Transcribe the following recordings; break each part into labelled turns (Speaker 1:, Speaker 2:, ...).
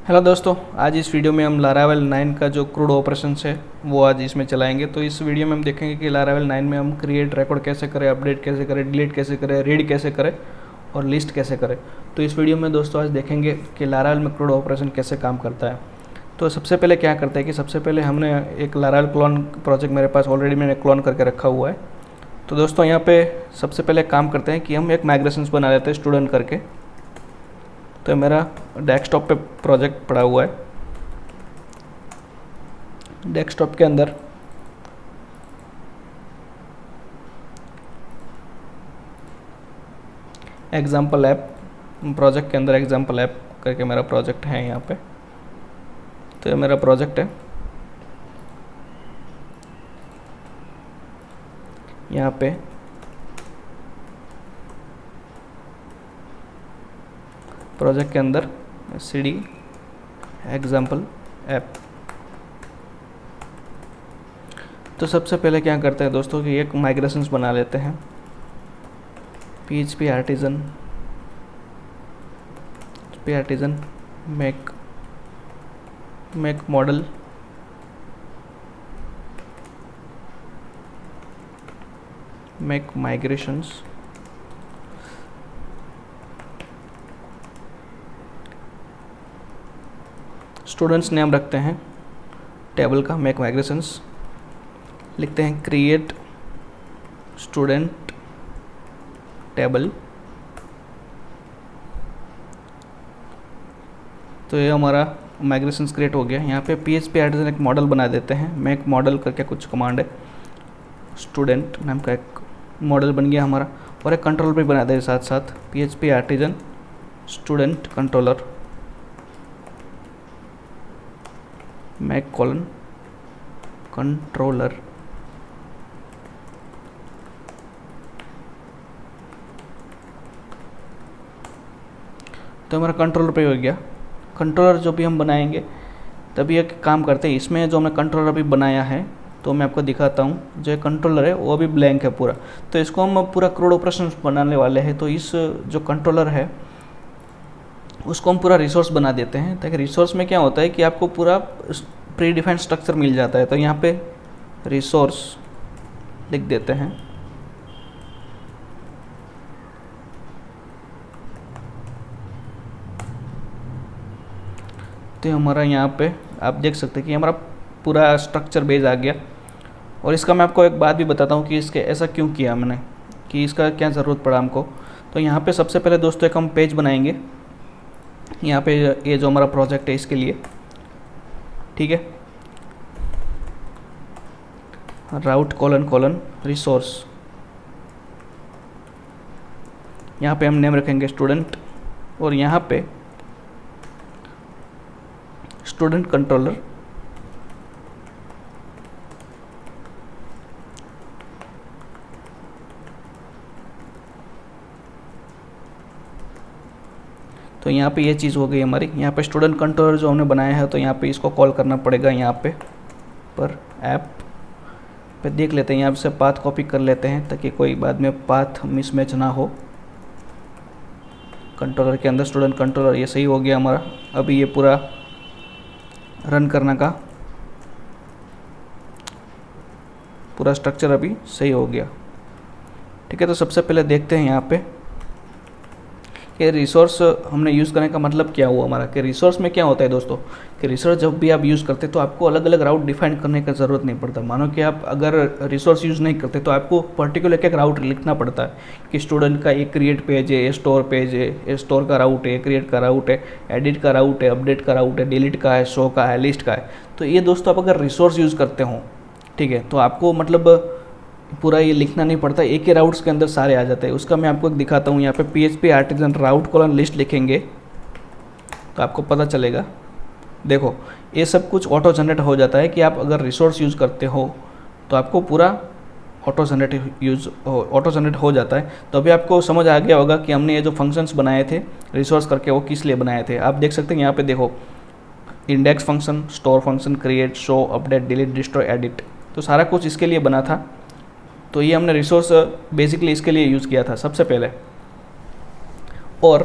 Speaker 1: Hello दोस्तों, आज इस वीडियो में हम लारावेल 9 का जो क्रूड ऑपरेशंस है वो आज इसमें चलाएंगे। तो इस वीडियो में हम देखेंगे कि लारावेल 9 में हम क्रिएट रिकॉर्ड कैसे करें, अपडेट कैसे करें, डिलीट कैसे करें, रीड कैसे करें और लिस्ट कैसे करें। तो इस वीडियो में दोस्तों आज देखेंगे कि लारावेल में क्रूड ऑपरेशन कैसे काम करता है। तो सबसे पहले क्या करते हैं कि सबसे पहले हमने एक लारावेल क्लोन प्रोजेक्ट मेरे पास ऑलरेडी मैंने क्लोन करके रखा हुआ है। तो दोस्तों यहाँ पे सबसे पहले काम करते हैं कि हम एक माइग्रेशंस बना लेते हैं स्टूडेंट करके। तो मेरा डेस्कटॉप पे प्रोजेक्ट पड़ा हुआ है। डेस्कटॉप के अंदर एग्जाम्पल ऐप, प्रोजेक्ट के अंदर एग्जाम्पल ऐप करके मेरा प्रोजेक्ट है यहाँ पे। तो ये मेरा प्रोजेक्ट है। यहाँ पे प्रोजेक्ट के अंदर cd एग्जाम्पल ऐप। तो सबसे पहले क्या करते हैं दोस्तों कि एक माइग्रेशंस बना लेते हैं। PHP artisan make model make migrations. Students name रखते हैं टेबल का, मेक माइग्रेशंस लिखते हैं, क्रिएट स्टूडेंट टेबल। तो ये हमारा माइग्रेशंस क्रिएट हो गया। यहाँ पे PHP आर्टिजन एक मॉडल बना देते हैं, मेक मॉडल करके कुछ कमांड है, स्टूडेंट नाम का एक मॉडल बन गया हमारा। और एक कंट्रोलर भी बना दे साथ साथ, PHP artisan student controller make colon controller. तो हमारा कंट्रोलर पे हो गया। कंट्रोलर जो भी हम बनाएंगे तभी एक काम करते हैं, इसमें जो हमने कंट्रोलर अभी बनाया है तो मैं आपको दिखाता हूँ। जो कंट्रोलर है वो अभी ब्लैंक है पूरा, तो इसको हम पूरा क्रूड ऑपरेशन बनाने वाले हैं। तो इस जो कंट्रोलर है उसको हम पूरा रिसोर्स बना देते हैं, ताकि रिसोर्स में क्या होता है कि आपको पूरा प्री डिफाइंड स्ट्रक्चर मिल जाता है। तो यहाँ पे रिसोर्स लिख देते हैं। तो हमारा यहाँ पे आप देख सकते हैं कि हमारा पूरा स्ट्रक्चर बेस आ गया। और इसका मैं आपको एक बात भी बताता हूँ कि इसके ऐसा क्यों किया मैंने, कि इसका क्या ज़रूरत पड़ा हमको। तो यहाँ पे सबसे पहले दोस्तों एक हम पेज बनाएंगे। यहाँ पे ये जो हमारा प्रोजेक्ट है इसके लिए, ठीक है, राउट कॉलन रिसोर्स। यहाँ पे हम नेम रखेंगे स्टूडेंट, और यहाँ पे स्टूडेंट कंट्रोलर तो यहाँ पे ये चीज़ हो गई हमारी। यहाँ पे स्टूडेंट कंट्रोलर जो हमने बनाया है तो यहाँ पे इसको कॉल करना पड़ेगा। यहाँ पे पर ऐप पे देख लेते हैं, यहाँ से पाथ कॉपी कर लेते हैं ताकि कोई बाद में पाथ मिसमैच ना हो। कंट्रोलर के अंदर स्टूडेंट कंट्रोलर, ये सही हो गया हमारा। अभी ये पूरा रन करने का पूरा स्ट्रक्चर अभी सही हो गया, ठीक है। तो सबसे पहले देखते हैं यहाँ पे कि रिसोर्स हमने यूज़ करने का मतलब क्या हुआ हमारा। कि रिसोर्स में क्या होता है दोस्तों कि रिसोर्स जब भी आप यूज़ करते हैं तो आपको अलग अलग राउट डिफाइन करने का ज़रूरत नहीं पड़ता। मानो कि आप अगर रिसोर्स यूज़ नहीं करते तो आपको पर्टिकुलर एक राउट लिखना पड़ता है कि स्टूडेंट का एक क्रिएट पेज है, स्टोर पेज है, स्टोर का राउट है, क्रिएट का राउट है, एडिट का राउट है, अपडेट का राउट है, डिलीट का है, शो का है, लिस्ट का है। तो ये दोस्तों आप अगर रिसोर्स यूज़ करते हो, ठीक है, तो आपको मतलब पूरा ये लिखना नहीं पड़ता, एक ही राउट्स के अंदर सारे आ जाते हैं। उसका मैं आपको दिखाता हूँ। यहाँ पे PHP आर्टिजन राउट कॉलन लिस्ट लिखेंगे तो आपको पता चलेगा। देखो ये सब कुछ ऑटो जनरेट हो जाता है कि आप अगर रिसोर्स यूज़ करते हो तो आपको पूरा ऑटो जनरेट हो जाता है। तो अभी आपको समझ आ गया होगा कि हमने ये जो फंक्शंस बनाए थे रिसोर्स करके वो किस लिए बनाए थे। आप देख सकते हैं यहाँ पे देखो, index function, store function, create, show, update, delete, destroy, edit, तो सारा कुछ इसके लिए बना था। तो ये हमने रिसोर्स बेसिकली इसके लिए यूज़ किया था सबसे पहले। और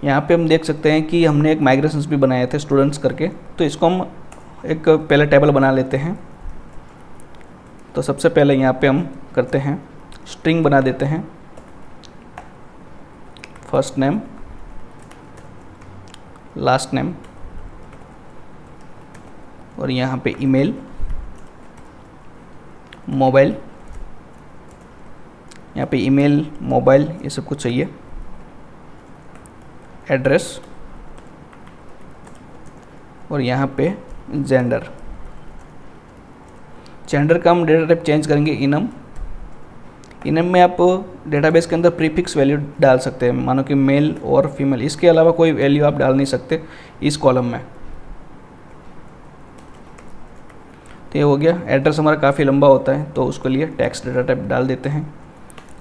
Speaker 1: यहाँ पे हम देख सकते हैं कि हमने एक माइग्रेशंस भी बनाए थे स्टूडेंट्स करके, तो इसको हम एक पहले टेबल बना लेते हैं। तो सबसे पहले यहाँ पे हम करते हैं स्ट्रिंग बना देते हैं, फर्स्ट नेम, लास्ट नेम, और यहाँ पे ईमेल, मोबाइल, यहाँ पे ईमेल, मोबाइल, ये सब कुछ चाहिए, एड्रेस, और यहाँ पे जेंडर। जेंडर का हम डेटा टाइप चेंज करेंगे इनम। इनम में आप डेटाबेस के अंदर प्रीफिक्स वैल्यू डाल सकते हैं, मानो कि मेल और फीमेल, इसके अलावा कोई वैल्यू आप डाल नहीं सकते इस कॉलम में। तो ये हो गया। एड्रेस हमारा काफ़ी लंबा होता है तो उसके लिए टेक्स्ट डेटा टाइप डाल देते हैं।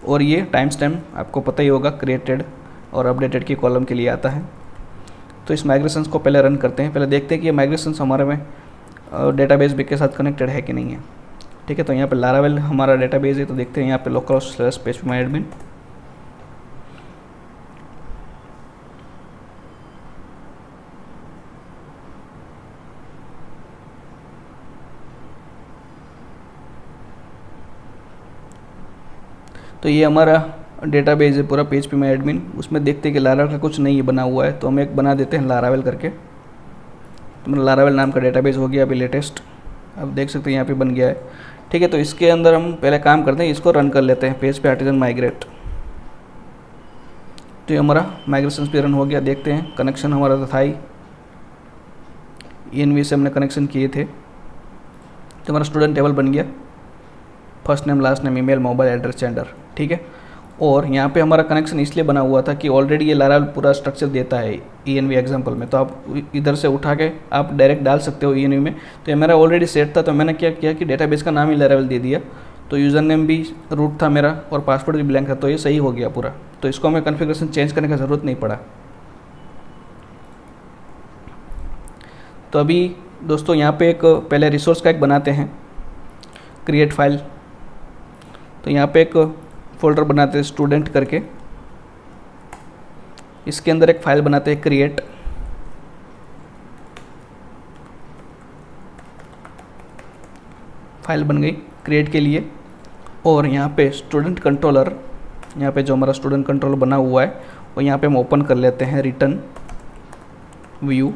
Speaker 1: और ये टाइम स्टैम्प आपको पता ही होगा, क्रिएटेड और अपडेटेड की कॉलम के लिए आता है। तो इस माइग्रेशंस को पहले रन करते हैं, पहले देखते हैं कि ये माइग्रेशंस हमारे में डेटाबेस के साथ कनेक्टेड है कि नहीं है। ठीक है, तो यहाँ पे लारावेल हमारा डेटाबेस है, तो देखते हैं यहाँ पे localhost/phpMyAdmin। तो ये हमारा डेटाबेस है पूरा phpMyAdmin। उसमें देखते हैं कि लारावेल का कुछ नहीं बना हुआ है, तो हम एक बना देते हैं लारावेल करके। तो मेरा लारावेल नाम का डेटाबेस हो गया अभी लेटेस्ट, अब देख सकते हैं यहाँ पे बन गया है। ठीक है, तो इसके अंदर हम पहले काम करते हैं, इसको रन कर लेते हैं, php आर्टिजन माइग्रेट। तो ये हमारा माइग्रेशन भी रन हो गया। देखते हैं कनेक्शन हमारा तो था ही, ENV से हमने कनेक्शन किए थे। तो हमारा स्टूडेंट टेबल बन गया, first name, last name, email, mobile, address, gender. ठीक है, और यहाँ पे हमारा कनेक्शन इसलिए बना हुआ था कि ऑलरेडी ये लारावेल पूरा स्ट्रक्चर देता है ENV एग्जाम्पल में, तो आप इधर से उठा के आप डायरेक्ट डाल सकते हो ENV में। तो ये मेरा ऑलरेडी सेट था, तो मैंने क्या किया कि डेटाबेस का नाम ही लारावेल दे दिया। तो यूज़र नेम भी रूट था मेरा और पासवर्ड भी ब्लैंक था, तो ये सही हो गया पूरा। तो इसको हमें कॉन्फ़िगरेशन चेंज करने की ज़रूरत नहीं पड़ा। तो अभी दोस्तों यहाँ पे एक पहले रिसोर्स का एक बनाते हैं, क्रिएट फाइल। तो यहाँ पे एक फोल्डर बनाते हैं स्टूडेंट करके, इसके अंदर एक फाइल बनाते हैं क्रिएट। फाइल बन गई क्रिएट के लिए। और यहाँ पे स्टूडेंट कंट्रोलर, यहाँ पे जो हमारा स्टूडेंट कंट्रोलर बना हुआ है वो यहाँ पे हम ओपन कर लेते हैं, रिटर्न व्यू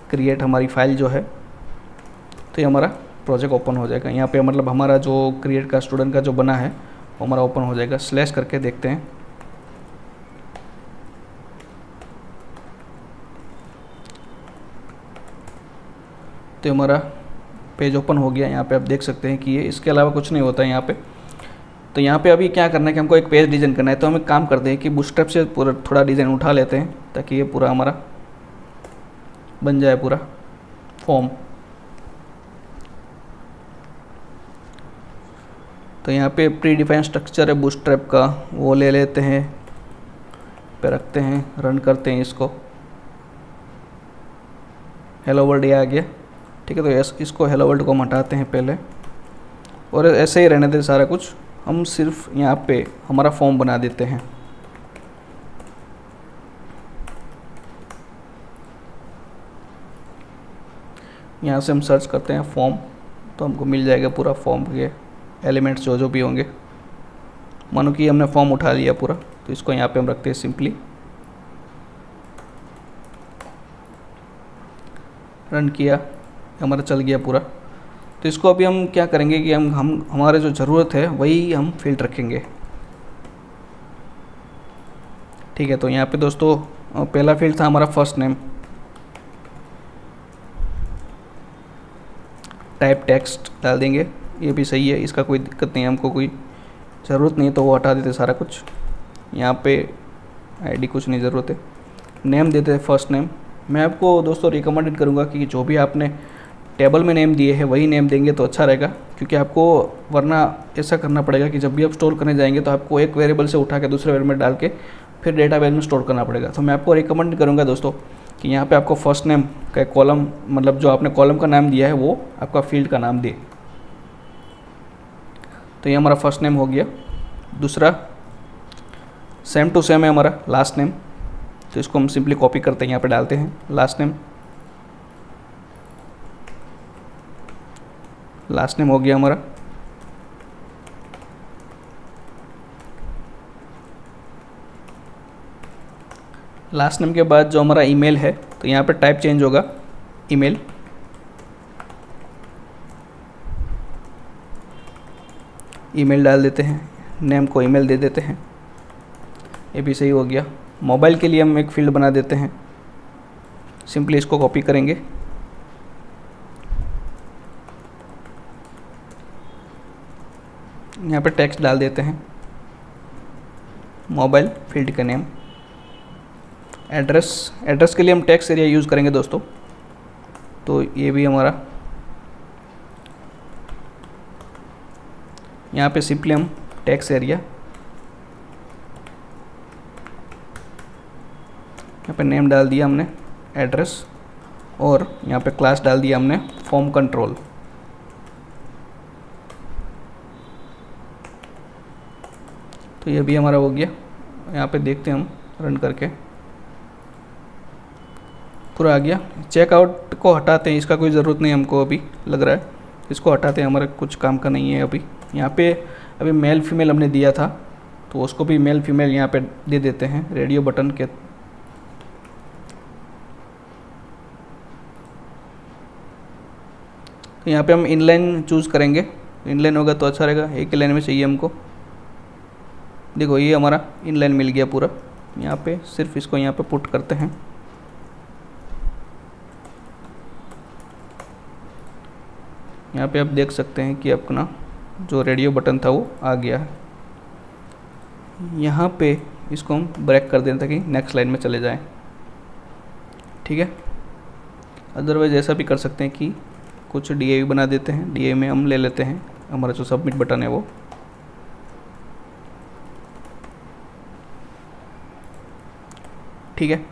Speaker 1: क्रिएट हमारी फाइल जो है। तो ये हमारा प्रोजेक्ट ओपन हो जाएगा। यहाँ पे मतलब हमारा जो क्रिएट का स्टूडेंट का जो बना है वो हमारा ओपन हो जाएगा। स्लैश करके देखते हैं, तो हमारा पेज ओपन हो गया। यहाँ पे आप देख सकते हैं कि ये इसके अलावा कुछ नहीं होता है यहाँ पे। तो यहाँ पे अभी क्या करना है कि हमको एक पेज डिज़ाइन करना है, तो हम एक काम करते हैं कि बूटस्ट्रैप से पूरा थोड़ा डिज़ाइन उठा लेते हैं ताकि ये पूरा हमारा बन जाए पूरा फॉर्म। तो यहाँ पे प्री डिफाइंड स्ट्रक्चर है बूटस्ट्रैप का, वो ले लेते हैं, पे रखते हैं, रन करते हैं इसको। हेलो वर्ल्ड ये आ गया। ठीक है, तो इसको हेलो वर्ल्ड को हम हटाते हैं पहले, और ऐसे ही रहने दें सारा कुछ। हम सिर्फ यहाँ पे हमारा फॉर्म बना देते हैं। यहाँ से हम सर्च करते हैं फॉर्म, तो हमको मिल जाएगा पूरा फॉर्म के एलिमेंट्स जो भी होंगे। मानो कि हमने फॉर्म उठा लिया पूरा, तो इसको यहाँ पे हम रखते हैं सिंपली, रन किया, हमारा चल गया पूरा। तो इसको अभी हम क्या करेंगे कि हम हमारे जो ज़रूरत है वही हम फील्ड रखेंगे। ठीक है, तो यहाँ पे दोस्तों पहला फील्ड था हमारा फर्स्ट नेम, टाइप टेक्स्ट डाल देंगे, ये भी सही है, इसका कोई दिक्कत नहीं है, हमको कोई ज़रूरत नहीं है तो वो हटा देते सारा कुछ। यहाँ पे आईडी कुछ नहीं ज़रूरत है। नेम देते हैं फर्स्ट नेम। मैं आपको दोस्तों रिकमेंडेड करूँगा कि जो भी आपने टेबल में नेम दिए हैं वही नेम देंगे तो अच्छा रहेगा, क्योंकि आपको वरना ऐसा करना पड़ेगा कि जब भी आप स्टोर करने जाएंगे तो आपको एक वेरिएबल से उठा के दूसरे वेरिएबल में डाल के फिर डेटाबेस में स्टोर करना पड़ेगा। तो मैं आपको रिकमेंड करूँगा दोस्तों कि यहाँ पे आपको फर्स्ट नेम का कॉलम, मतलब जो आपने कॉलम का नाम दिया है वो आपका फील्ड का नाम दे। तो ये हमारा फर्स्ट नेम हो गया। दूसरा सेम टू सेम है हमारा लास्ट नेम, तो इसको हम सिंपली कॉपी करते हैं, यहाँ पे डालते हैं लास्ट नेम। लास्ट नेम हो गया हमारा। लास्ट नेम के बाद जो हमारा ईमेल है, तो यहाँ पे टाइप चेंज होगा ईमेल। ईमेल डाल देते हैं, नेम को ईमेल दे देते हैं, ये भी सही हो गया। मोबाइल के लिए हम एक फील्ड बना देते हैं, सिंपली इसको कॉपी करेंगे, यहाँ पे टेक्स्ट डाल देते हैं, मोबाइल फील्ड का नेम। एड्रेस के लिए हम टेक्स्ट एरिया यूज़ करेंगे दोस्तों, तो ये भी हमारा यहाँ पे सिंपली हम टेक्स्ट एरिया, यहाँ पे नेम डाल दिया हमने, एड्रेस, और यहाँ पे क्लास डाल दिया हमने फॉर्म कंट्रोल। तो ये भी हमारा हो गया। यहाँ पे देखते हैं हम रन करके, पूरा आ गया। चेकआउट को हटाते हैं, इसका कोई ज़रूरत नहीं हमको अभी लग रहा है, इसको हटाते हैं, हमारा कुछ काम का नहीं है अभी। यहाँ पे अभी मेल फीमेल हमने दिया था, तो उसको भी मेल फीमेल यहाँ पे दे देते हैं रेडियो बटन के। तो यहाँ पे हम इनलाइन चूज़ करेंगे, इनलाइन होगा तो अच्छा रहेगा, एक ही लाइन में चाहिए हमको। देखो ये हमारा इनलाइन मिल गया पूरा। यहाँ पे सिर्फ इसको यहाँ पे पुट करते हैं, यहाँ पे आप देख सकते हैं कि अपना जो रेडियो बटन था वो आ गया है। यहाँ पे इसको हम ब्रेक कर दें ताकि नेक्स्ट लाइन में चले जाएं, ठीक है। अदरवाइज ऐसा भी कर सकते हैं कि कुछ DAV बना देते हैं, DAV में हम ले लेते हैं हमारा जो सबमिट बटन है वो। ठीक है,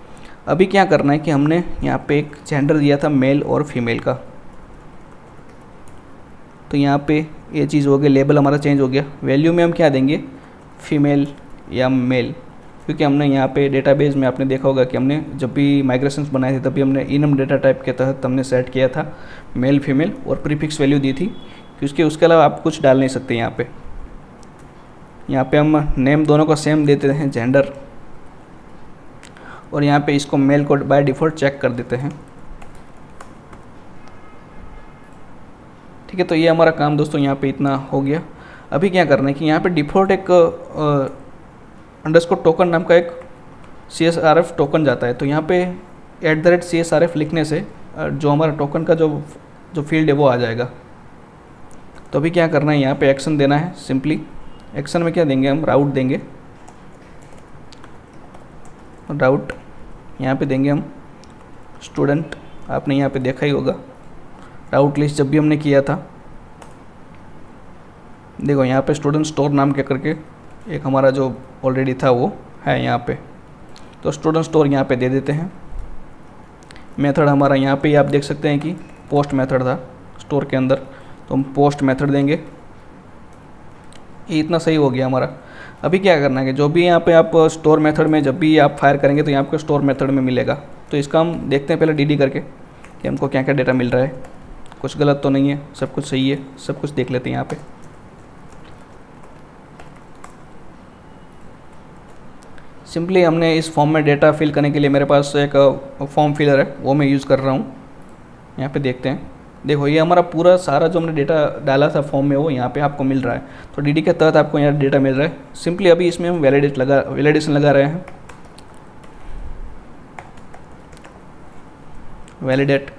Speaker 1: अभी क्या करना है कि हमने यहाँ पे एक जेंडर दिया था मेल और फीमेल का, तो यहाँ पे ये चीज़ हो गई, लेबल हमारा चेंज हो गया। वैल्यू में हम क्या देंगे, फीमेल या मेल, क्योंकि हमने यहाँ पे डेटाबेस में आपने देखा होगा कि हमने जब भी माइग्रेशंस बनाए थे तभी हमने इनम डेटा टाइप के तहत हमने सेट किया था मेल फीमेल और प्रीफिक्स वैल्यू दी थी, क्योंकि उसके अलावा आप कुछ डाल नहीं सकते। यहाँ पे हम नेम दोनों का सेम देते हैं, जेंडर, और यहाँ पे इसको मेल को बाय डिफ़ॉल्ट चेक कर देते हैं, ठीक है। तो ये हमारा काम दोस्तों यहाँ पे इतना हो गया। अभी क्या करना है कि यहाँ पे डिफ़ॉल्ट एक अंडरस्कोर टोकन नाम का एक CSRF टोकन जाता है, तो यहाँ पे @CSRF लिखने से जो हमारा टोकन का जो फील्ड है वो आ जाएगा। तो अभी क्या करना है, यहाँ पे एक्शन देना है। सिंपली एक्शन में क्या देंगे, हम राउट देंगे, राउट यहाँ पे देंगे हम स्टूडेंट। आपने यहाँ पे देखा ही होगा राउट लिस्ट जब भी हमने किया था, देखो यहाँ पे स्टूडेंट स्टोर नाम के करके एक हमारा जो ऑलरेडी था वो है यहाँ पे, तो स्टूडेंट स्टोर यहाँ पे दे देते हैं। मेथड हमारा यहाँ पे आप देख सकते हैं कि पोस्ट मेथड था स्टोर के अंदर, तो हम पोस्ट मेथड देंगे। ये इतना सही हो गया हमारा। अभी क्या करना है कि जो भी यहाँ पे आप स्टोर मेथड में जब भी आप फायर करेंगे तो यहाँ आपको स्टोर मेथड में मिलेगा, तो इसका हम देखते हैं पहले DD करके कि हमको क्या क्या डेटा मिल रहा है, कुछ गलत तो नहीं है, सब कुछ सही है, सब कुछ देख लेते हैं। यहाँ पे सिंपली हमने इस फॉर्म में डेटा फिल करने के लिए मेरे पास एक फॉर्म फिलर है, वो मैं यूज़ कर रहा हूँ। यहाँ पे देखते हैं, देखो ये हमारा पूरा सारा जो हमने डेटा डाला था फॉर्म में वो यहाँ पे आपको मिल रहा है, तो DD के तहत आपको यहाँ डेटा मिल रहा है। सिंपली अभी इसमें हम वैलिडेशन लगा रहे हैं, वैलिडेट,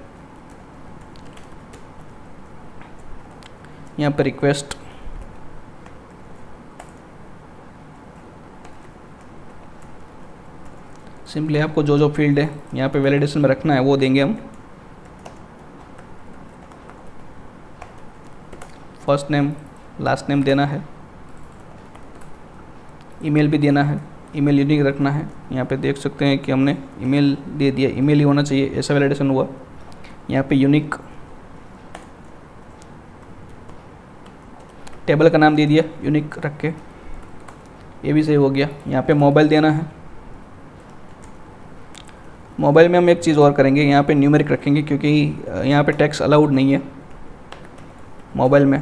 Speaker 1: यहाँ पे रिक्वेस्ट, सिंपली आपको जो जो फील्ड है यहाँ पे वैलिडेशन में रखना है वो देंगे हम। फर्स्ट नेम लास्ट नेम देना है, ईमेल भी देना है, ईमेल यूनिक रखना है। यहाँ पे देख सकते हैं कि हमने ईमेल दे दिया, ईमेल ही होना चाहिए, ऐसा वैलिडेशन हुआ। यहाँ पे यूनिक, टेबल का नाम दे दिया यूनिक रख के, ये भी सही हो गया। यहाँ पे मोबाइल देना है। मोबाइल में हम एक चीज़ और करेंगे, यहाँ पे न्यूमेरिक रखेंगे क्योंकि यहाँ पे टेक्स्ट अलाउड नहीं है मोबाइल में।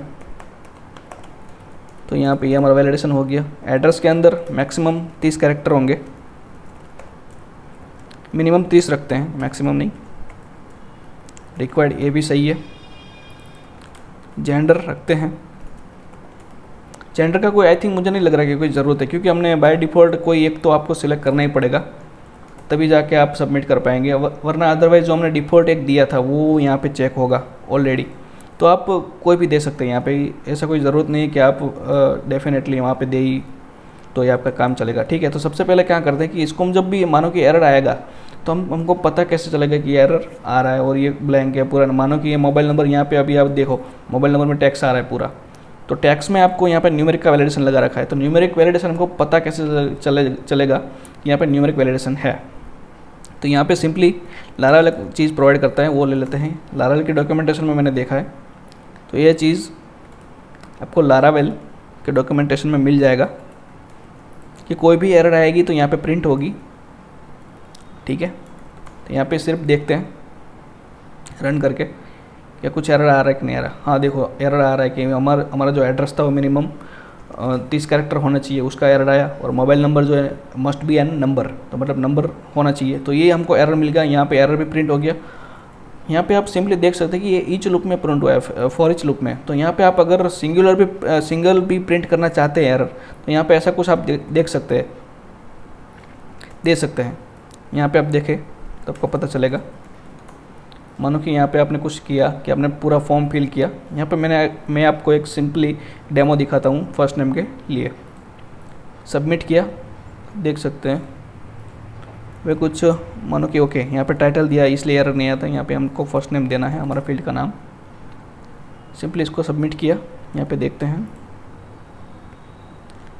Speaker 1: तो यहाँ पे ये हमारा वैलिडेशन हो गया। एड्रेस के अंदर मैक्सिमम 30 कैरेक्टर होंगे, मिनिमम 30 रखते हैं, मैक्सिमम नहीं। रिक्वायर्ड ये भी सही है। जेंडर रखते हैं। जेंडर का कोई आई थिंक मुझे नहीं लग रहा कि कोई ज़रूरत है, क्योंकि हमने बाय डिफ़ॉल्ट कोई एक तो आपको सिलेक्ट करना ही पड़ेगा, तभी जाके आप सबमिट कर पाएंगे, वरना अदरवाइज़ जो हमने डिफ़ॉल्ट एक दिया था वो यहाँ पे चेक होगा ऑलरेडी। तो आप कोई भी दे सकते हैं यहाँ पे, ऐसा कोई ज़रूरत नहीं है कि आप डेफिनेटली वहाँ पे दे ही तो ये आपका काम चलेगा। ठीक है, तो सबसे पहले क्या करते हैं कि इसको हम जब भी मानो कि एरर आएगा तो हमको पता कैसे चलेगा कि एरर आ रहा है और ये ब्लैंक है पूरा। मानो कि ये मोबाइल नंबर यहाँ पे अभी आप देखो मोबाइल नंबर में टैक्स आ रहा है पूरा, तो टैक्स में आपको यहाँ पे न्यूमेरिक का वैलिडेशन लगा रखा है। तो न्यूमेरिक वैलिडेशन हमको पता कैसे चलेगा कि यहाँ पे न्यूमेरिक वैलिडेशन है। तो यहाँ पे सिंपली लारावेल चीज़ प्रोवाइड करता है, वो ले लेते हैं। लारावेल के डॉक्यूमेंटेशन में मैंने देखा है, तो ये चीज़ आपको लारावेल के डॉक्यूमेंटेशन में मिल जाएगा कि कोई भी एरर आएगी तो यहाँ पे प्रिंट होगी। ठीक है, तो यहाँ पे सिर्फ देखते हैं रन करके क्या कुछ एरर आ रहा है कि नहीं आ रहा। हाँ देखो एरर आ रहा है कि हमारा जो एड्रेस था वो मिनिमम 30 कैरेक्टर होना चाहिए, उसका एरर आया। और मोबाइल नंबर जो है मस्ट बी एन नंबर, तो मतलब नंबर होना चाहिए, तो ये हमको एरर मिल गया। यहाँ पे एरर भी प्रिंट हो गया। यहाँ पे आप सिंपली देख सकते हैं कि ये ईच लूप में प्रिंट हुआ है, फॉर ईच लूप में। तो यहाँ पे आप अगर सिंगल भी प्रिंट करना चाहते हैं एरर, तो यहाँ पे ऐसा कुछ आप देख सकते हैं, दे सकते हैं। यहाँ पे आप देखें तो आपको पता चलेगा। मानो कि यहाँ पे आपने कुछ किया कि आपने पूरा फॉर्म फिल किया। यहाँ पे मैं आपको एक सिंपली डेमो दिखाता हूँ फर्स्ट नेम के लिए। सबमिट किया, देख सकते हैं वे कुछ मानो कि ओके, यहाँ पे टाइटल दिया इसलिए एरर नहीं आता। यहाँ पे हमको फर्स्ट नेम देना है, हमारा फील्ड का नाम। सिंपली इसको सबमिट किया। यहाँ पे देखते हैं,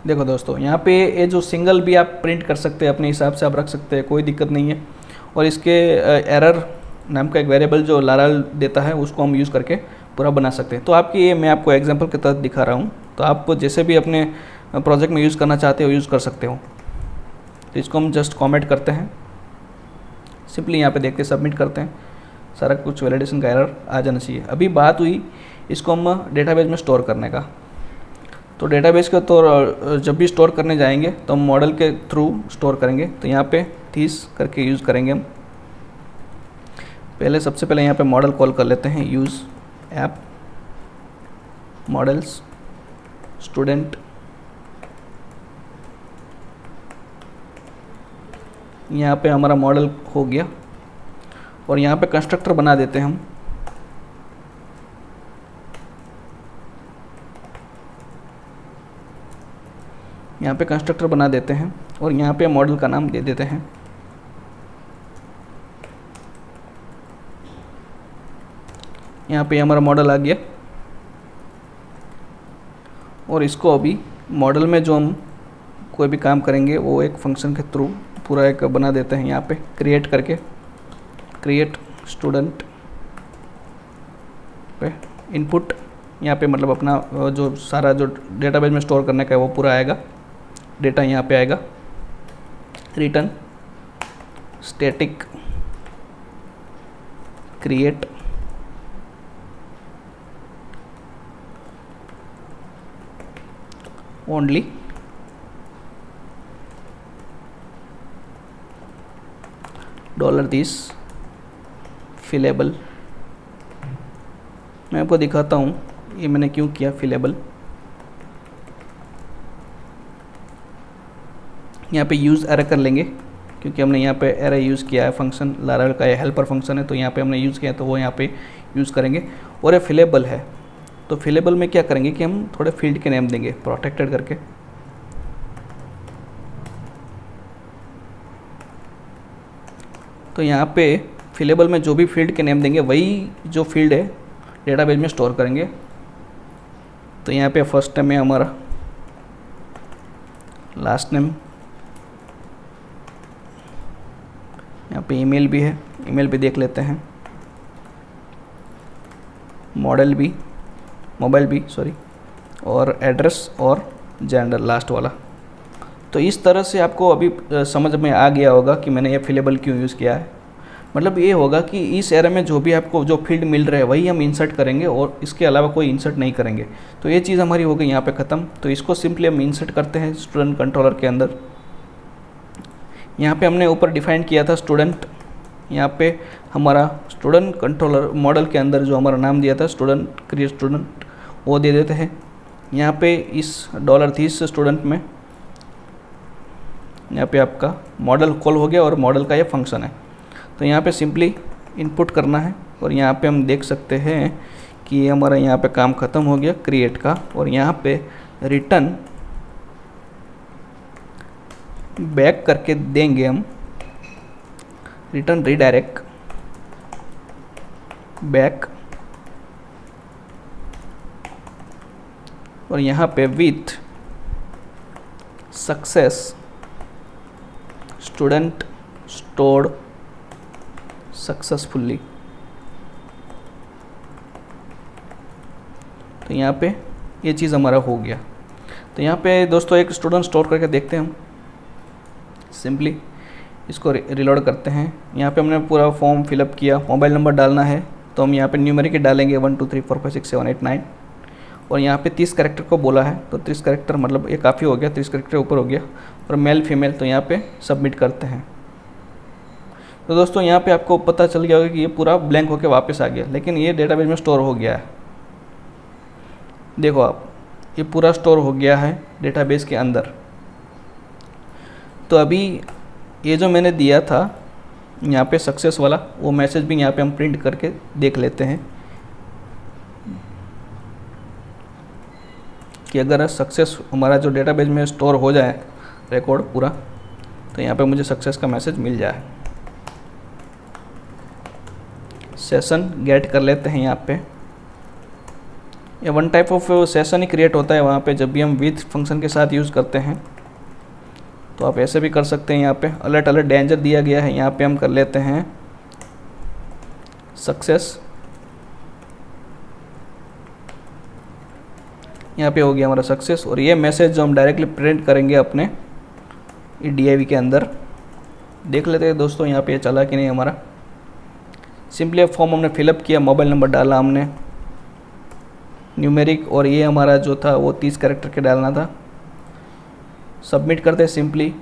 Speaker 1: देखो दोस्तों यहाँ पे ये जो सिंगल भी आप प्रिंट कर सकते हैं, अपने हिसाब से आप रख सकते हैं, कोई दिक्कत नहीं है। और इसके एरर नाम का एक वेरिएबल जो लारावेल देता है उसको हम यूज़ करके पूरा बना सकते हैं। तो आपकी ये मैं आपको एग्जांपल के तहत दिखा रहा हूँ, तो आप जैसे भी अपने प्रोजेक्ट में यूज़ करना चाहते हो यूज़ कर सकते हो। तो इसको हम जस्ट कमेंट करते हैं, सिंपली यहाँ पे देख के सबमिट करते हैं। सारा कुछ वैलिडेशन का एरर आ जाना चाहिए। अभी बात हुई इसको हम डेटाबेस में स्टोर करने का। तो डेटाबेस का तो जब भी स्टोर करने जाएंगे तो हम मॉडल के थ्रू स्टोर करेंगे। तो यहाँ पे 30 करके यूज़ करेंगे हम। पहले सबसे पहले यहाँ पे मॉडल कॉल कर लेते हैं, यूज़ ऐप मॉडल्स स्टूडेंट। यहाँ पे हमारा मॉडल हो गया और यहाँ पे कंस्ट्रक्टर बना देते हैं हम। यहाँ पे कंस्ट्रक्टर बना देते हैं और यहाँ पे मॉडल का नाम दे देते हैं। यहाँ पे हमारा मॉडल आ गया और इसको अभी मॉडल में जो हम कोई भी काम करेंगे वो एक फंक्शन के थ्रू पूरा एक बना देते हैं। यहाँ पे क्रिएट करके, क्रिएट स्टूडेंट पे इनपुट, यहाँ पे मतलब अपना जो सारा जो डेटाबेस में स्टोर करने का है वो पूरा आएगा, डेटा यहाँ पे आएगा। Return static create only $this फिलेबल। मैं आपको दिखाता हूँ ये मैंने क्यों किया फिलेबल। यहाँ पे यूज़ एरे कर लेंगे क्योंकि हमने यहाँ पे एरे यूज़ किया है। फंक्शन लारावेल का हेल्पर फंक्शन है, तो यहाँ पे हमने यूज़ किया है तो वो यहाँ पे यूज़ करेंगे। और ये फिलेबल है, तो फिलेबल में क्या करेंगे कि हम थोड़े फील्ड के नेम देंगे प्रोटेक्टेड करके। तो यहाँ पे फिलेबल में जो भी फील्ड के नेम देंगे वही जो फील्ड है डेटाबेस में स्टोर करेंगे। तो यहाँ पे फर्स्ट नेम है हमारा, लास्ट नेम, यहाँ पे ईमेल भी है, ईमेल भी देख लेते हैं, मॉडल भी, मोबाइल भी सॉरी, और एड्रेस और जेंडर लास्ट वाला। तो इस तरह से आपको अभी समझ में आ गया होगा कि मैंने ये फिलेबल क्यों यूज़ किया है। मतलब ये होगा कि इस एरे में जो भी आपको जो फील्ड मिल रहा है वही हम इंसर्ट करेंगे और इसके अलावा कोई इंसर्ट नहीं करेंगे। तो ये चीज़ हमारी हो गई यहाँ पे ख़त्म। तो इसको सिंपली हम इंसर्ट करते हैं स्टूडेंट कंट्रोलर के अंदर। यहाँ पे हमने ऊपर डिफाइन किया था स्टूडेंट, यहाँ पे हमारा स्टूडेंट कंट्रोलर मॉडल के अंदर जो हमारा नाम दिया था स्टूडेंट क्रिएट स्टूडेंट, वो दे देते हैं। यहाँ पे इस $this स्टूडेंट में यहाँ पे आपका मॉडल कॉल हो गया और मॉडल का ये फंक्शन है। तो यहाँ पे सिंपली इनपुट करना है और यहाँ पे हम देख सकते हैं कि ये हमारा यहाँ पे काम ख़त्म हो गया क्रिएट का। और यहाँ पे रिटर्न बैक करके देंगे हम, रिटर्न रीडायरेक्ट बैक, और यहाँ पे with success student stored successfully. तो यहाँ पे ये चीज़ हमारा हो गया। तो यहाँ पे दोस्तों एक स्टूडेंट स्टोर करके देखते हैं हम। सिंपली इसको रिलोड करते हैं। यहाँ पे हमने पूरा फॉर्म फिलअप किया, मोबाइल नंबर डालना है तो हम यहाँ पे न्यूमेरिक डालेंगे 1 2 3 4 5 6 7 8 9। और यहाँ पे 30 कैरेक्टर को बोला है तो 30 कैरेक्टर मतलब ये काफ़ी हो गया, 30 कैरेक्टर ऊपर हो गया। और मेल फीमेल तो यहाँ पे सबमिट करते हैं। तो दोस्तों यहाँ पे आपको पता चल गया होगा कि ये पूरा ब्लैंक होके वापस आ गया, लेकिन ये डेटाबेस में स्टोर हो गया है। देखो आप, ये पूरा स्टोर हो गया है डेटाबेस के अंदर। तो अभी ये जो मैंने दिया था यहाँ पे सक्सेस वाला, वो मैसेज भी यहाँ पे हम प्रिंट करके देख लेते हैं कि अगर सक्सेस हमारा जो डेटाबेस में स्टोर हो जाए रिकॉर्ड पूरा, तो यहाँ पे मुझे सक्सेस का मैसेज मिल जाए। सेशन गेट कर लेते हैं। यहाँ पे ये one type of session he create होता है वहाँ पे जब भी हम विथ फंक्शन के साथ यूज़ करते हैं। तो आप ऐसे भी कर सकते हैं। यहाँ पे अलर्ट अलर्ट डेंजर दिया गया है, यहाँ पे हम कर लेते हैं सक्सेस। यहाँ पे हो गया हमारा सक्सेस। और ये मैसेज जो हम डायरेक्टली प्रिंट करेंगे अपने DIV के अंदर, देख लेते हैं दोस्तों यहाँ पे ये चला कि नहीं हमारा। सिंपली फॉर्म हमने फिलअप किया, मोबाइल नंबर डाला हमने, न्यूमेरिक, और ये हमारा जो था वो 30 कैरेक्टर के डालना था। सबमिट करते हैं सिंपली।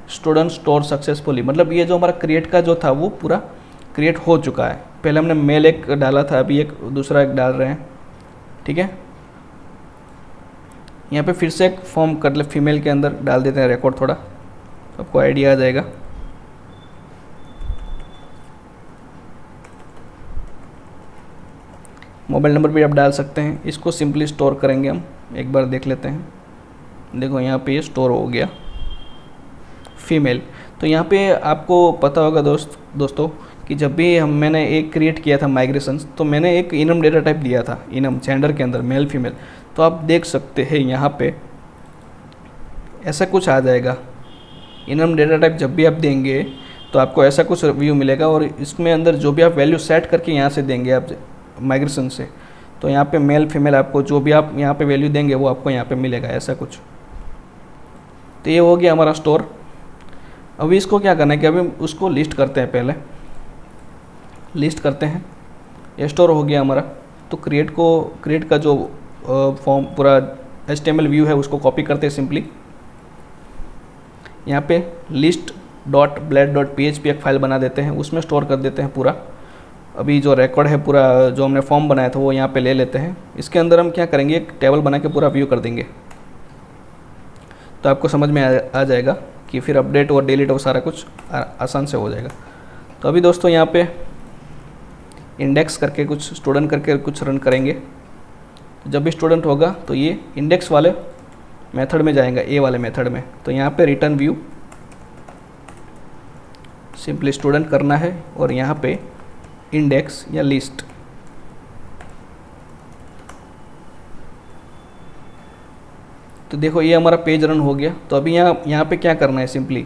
Speaker 1: स्टूडेंट स्टोर सक्सेसफुली, मतलब ये जो हमारा क्रिएट का जो था वो पूरा क्रिएट हो चुका है। पहले हमने मेल एक डाला था, अभी एक दूसरा एक डाल रहे हैं। ठीक है, यहाँ पे फिर से एक फॉर्म कर ले, फीमेल के अंदर डाल देते हैं रिकॉर्ड, थोड़ा तो आपको आइडिया आ जाएगा। मोबाइल नंबर भी आप डाल सकते हैं। इसको सिंपली स्टोर करेंगे हम, एक बार देख लेते हैं। देखो यहाँ पे ये स्टोर हो गया फीमेल। तो यहाँ पे आपको पता होगा दोस्तों कि जब भी मैंने एक क्रिएट किया था माइग्रेशन, तो मैंने एक इनम डेटा टाइप दिया था, इनम जेंडर के अंदर मेल फीमेल। तो आप देख सकते हैं यहाँ पे ऐसा कुछ आ जाएगा। इनम डेटा टाइप जब भी आप देंगे तो आपको ऐसा कुछ व्यू मिलेगा। और इसमें अंदर जो भी आप वैल्यू सेट करके यहाँ से देंगे आप माइग्रेशन से, तो यहाँ पे मेल फीमेल आपको जो भी आप यहाँ पे वैल्यू देंगे वो आपको यहाँ पे मिलेगा, ऐसा कुछ। तो ये हो गया हमारा स्टोर। अभी इसको क्या करना है कि अभी उसको लिस्ट करते हैं, पहले लिस्ट करते हैं। ये स्टोर हो गया हमारा। तो क्रिएट का जो फॉर्म पूरा HTML व्यू है उसको कॉपी करते हैं सिंपली। यहाँ पे list.blade.php एक फाइल बना देते हैं, उसमें स्टोर कर देते हैं पूरा। अभी जो रिकॉर्ड है पूरा जो हमने फॉर्म बनाया था वो यहाँ पे ले लेते हैं। इसके अंदर हम क्या करेंगे, एक टेबल बना के पूरा व्यू कर देंगे। तो आपको समझ में आ जाएगा कि फिर अपडेट और डिलीट और सारा कुछ आसान से हो जाएगा। तो अभी दोस्तों यहाँ पे इंडेक्स करके कुछ स्टूडेंट करके कुछ रन करेंगे। जब भी स्टूडेंट होगा तो ये इंडेक्स वाले मेथड में जाएगा, ए वाले मेथड में। तो यहाँ पे रिटर्न व्यू सिंपली स्टूडेंट करना है और यहाँ पे इंडेक्स या लिस्ट। तो देखो ये हमारा पेज रन हो गया। तो अभी यहाँ पे क्या करना है सिंपली,